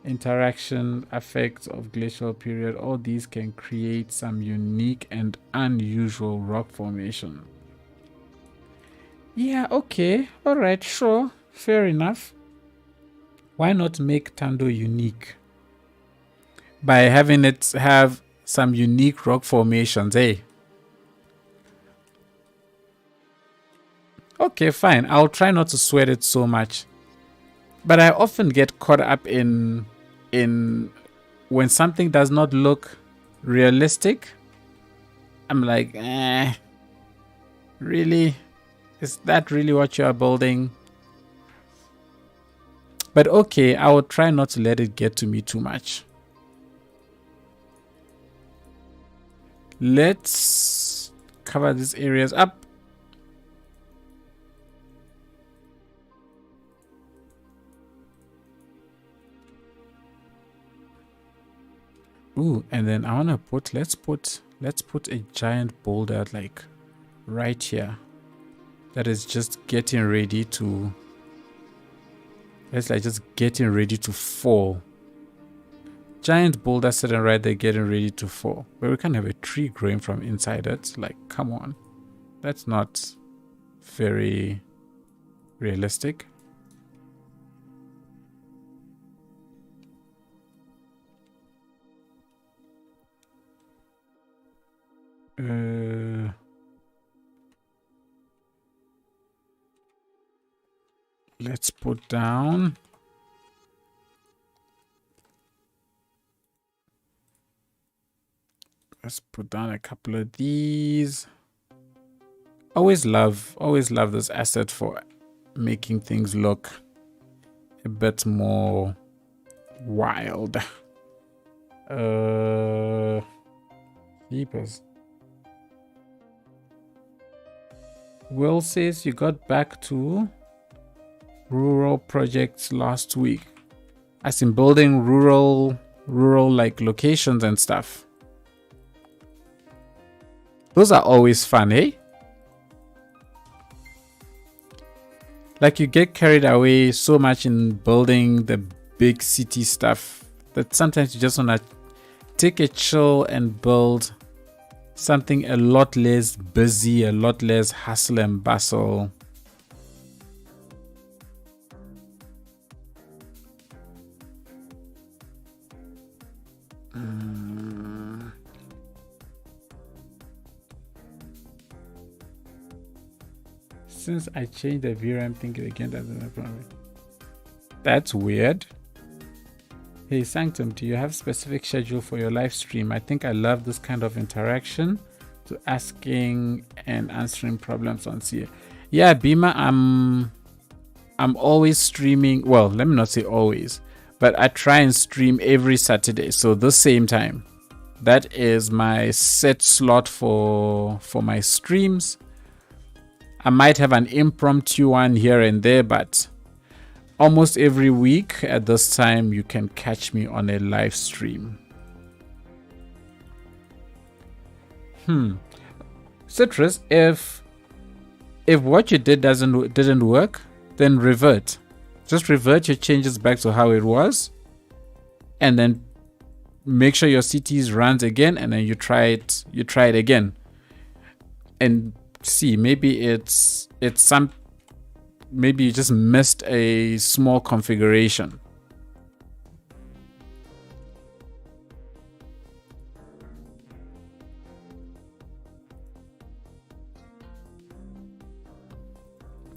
interaction, effects of glacial period, all these can create some unique and unusual rock formation. Yeah, okay. All right, sure. Fair enough. Why not make Thando unique? By having it have some unique rock formations, eh? Okay, fine. I'll try not to sweat it so much. But I often get caught up in when something does not look realistic. I'm like, really? Is that really what you are building? But okay, I will try not to let it get to me too much. Let's cover these areas up. Ooh, and then I wanna let's put a giant boulder like right here. That is just getting ready to fall. Giant boulder sitting right there getting ready to fall. But we can't have a tree growing from inside it. Like, come on. That's not very realistic. Let's put down. Let's put down a couple of these. Always love this asset for making things look a bit more wild. Jeepers. Will says you got back to rural projects last week. As in building rural like locations and stuff. Those are always fun, eh? Like you get carried away so much in building the big city stuff that sometimes you just want to take a chill and build something a lot less busy, a lot less hustle and bustle. Since I changed the VRAM thing again, that's weird. Hey Sanctum, do you have specific schedule for your live stream? I think I love this kind of interaction to asking and answering problems on CA. Yeah, Bima, I'm always streaming. Well, let me not say always, but I try and stream every Saturday. So the same time. That is my set slot for my streams. I might have an impromptu one here and there, but almost every week at this time you can catch me on a live stream. Citrus, if what you did didn't work, then revert. Just revert your changes back to how it was, and then make sure your CTs runs again, and then you try it again, and see, maybe maybe you just missed a small configuration.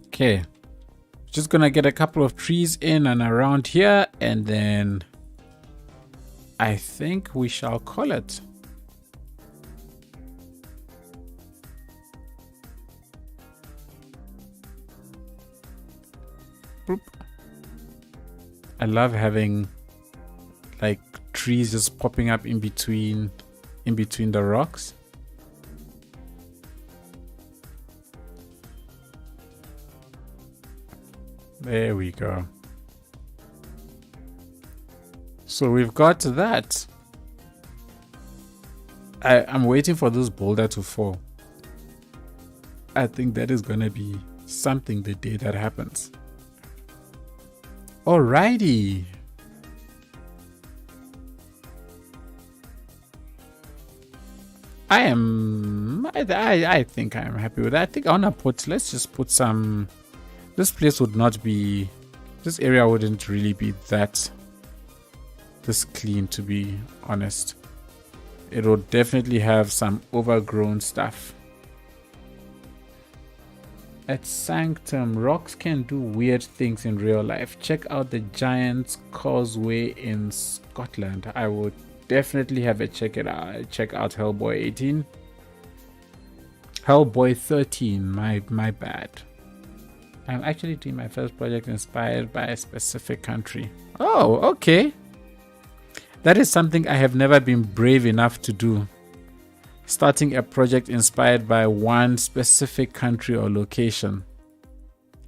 Okay, just gonna get a couple of trees in and around here, and then I think we shall call it. Boop. I love having like trees just popping up in between the rocks. There we go. So we've got that. I'm waiting for this boulder to fall. I think that is gonna be something the day that happens. Alrighty. I think I'm happy with that. I think I wanna let's just put some. This place would not be, this area wouldn't really be this clean, to be honest. It would definitely have some overgrown stuff. At Sanctum, rocks can do weird things in real life. Check out the Giant's Causeway in Scotland. I would definitely have a check out Hellboy 18. Hellboy 13, my bad. I'm actually doing my first project inspired by a specific country. Oh, okay. That is something I have never been brave enough to do. Starting a project inspired by one specific country or location.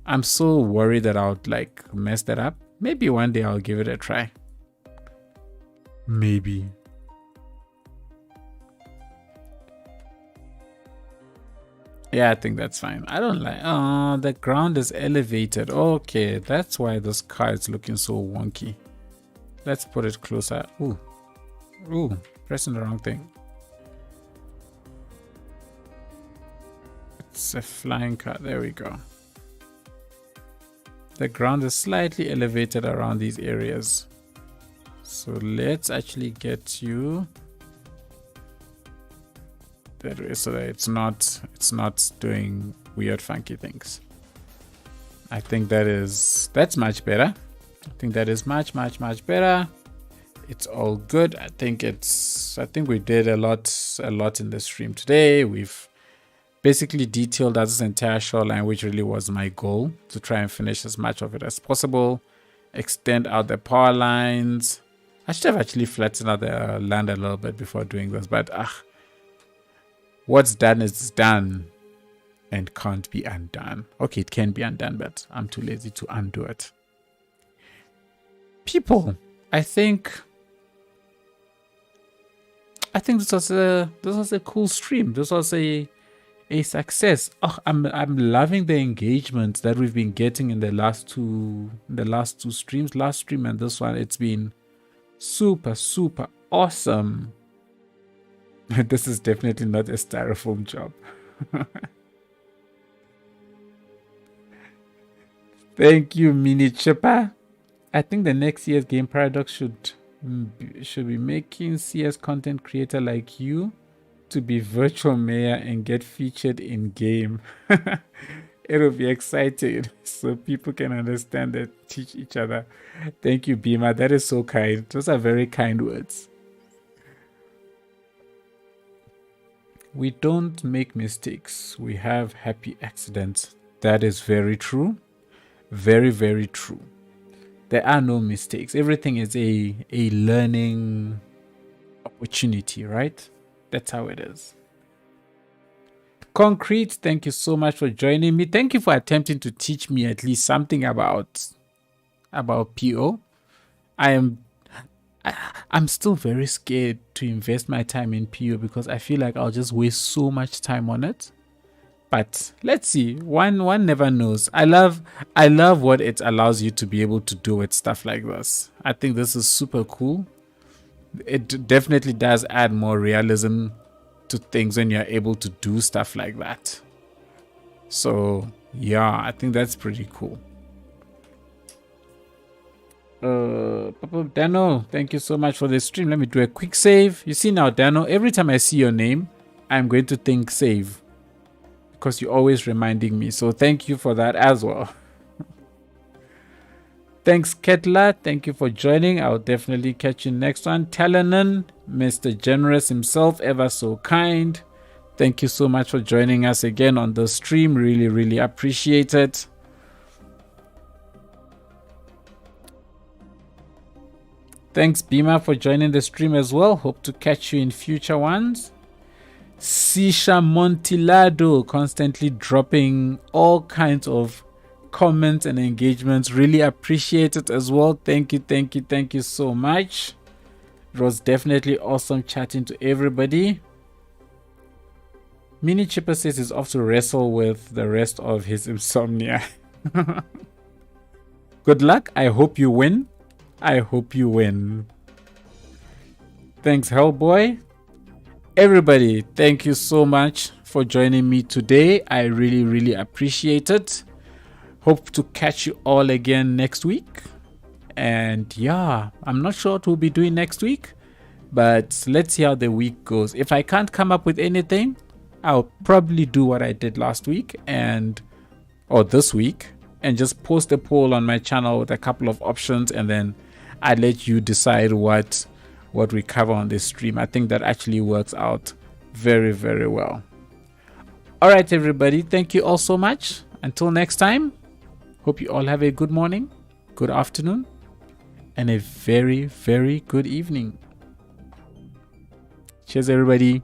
I'm so worried that I would like mess that up. Maybe one day I'll give it a try. Maybe. Yeah, I think that's fine. I don't like. Oh, the ground is elevated. Okay, that's why this car is looking so wonky. Let's put it closer. Ooh, pressing the wrong thing. It's a flying car. There we go. The ground is slightly elevated around these areas. So let's actually get you that way, so that it's not doing weird funky things. I think that's much better. I think that is much better. It's all good. I think we did a lot in the stream today. We've basically detailed out this entire shoreline, which really was my goal, to try and finish as much of it as possible, extend out the power lines. I should have actually flattened out the land a little bit before doing this, but what's done is done and can't be undone. Okay, it can be undone, but I'm too lazy to undo it. People, I think this was a cool stream. This was a success. I'm loving the engagement that we've been getting in the last two streams. Last stream and this one, it's been super awesome. This is definitely not a styrofoam job. Thank you, Mini Chipper. I think the next year's Game Paradox should be making CS content creator like you to be virtual mayor and get featured in game. It'll be exciting so people can understand that, teach each other. Thank you, Bima. That is so kind. Those are very kind words. We don't make mistakes. We have happy accidents. That is very true. Very true. There are no mistakes. Everything is a learning opportunity, right? That's how it is. Concrete, thank you so much for joining me. Thank you for attempting to teach me at least something about PO. I'm still very scared to invest my time in PO because I feel like I'll just waste so much time on it. But let's see. One never knows. I love what it allows you to be able to do with stuff like this. I think this is super cool. It definitely does add more realism to things when you're able to do stuff like that. So yeah, I think that's pretty cool. Dano, thank you so much for the stream. Let me do a quick save. You see now, Dano, every time I see your name, I'm going to think save, because you're always reminding me. So thank you for that as well. Thanks, Ketla. Thank you for joining. I'll definitely catch you next one. Talanan, Mr. Generous himself, ever so kind. Thank you so much for joining us again on the stream. Really appreciate it. Thanks, Bima, for joining the stream as well. Hope to catch you in future ones. Sisha Montilado, constantly dropping all kinds of comments and engagements. Really appreciate it as well. Thank you so much. It was definitely awesome chatting to everybody. Mini Chipper says he's off to wrestle with the rest of his insomnia. Good luck. I hope you win. Thanks, Hellboy. Everybody, thank you so much for joining me today. I really appreciate it. Hope to catch you all again next week. And yeah, I'm not sure what we'll be doing next week, but let's see how the week goes. If I can't come up with anything, I'll probably do what I did last week or this week, and just post a poll on my channel with a couple of options, and then I let you decide what we cover on this stream. I think that actually works out very well. All right, everybody, thank you all so much. Until next time, hope you all have a good morning, good afternoon, and a very good evening. Cheers, everybody.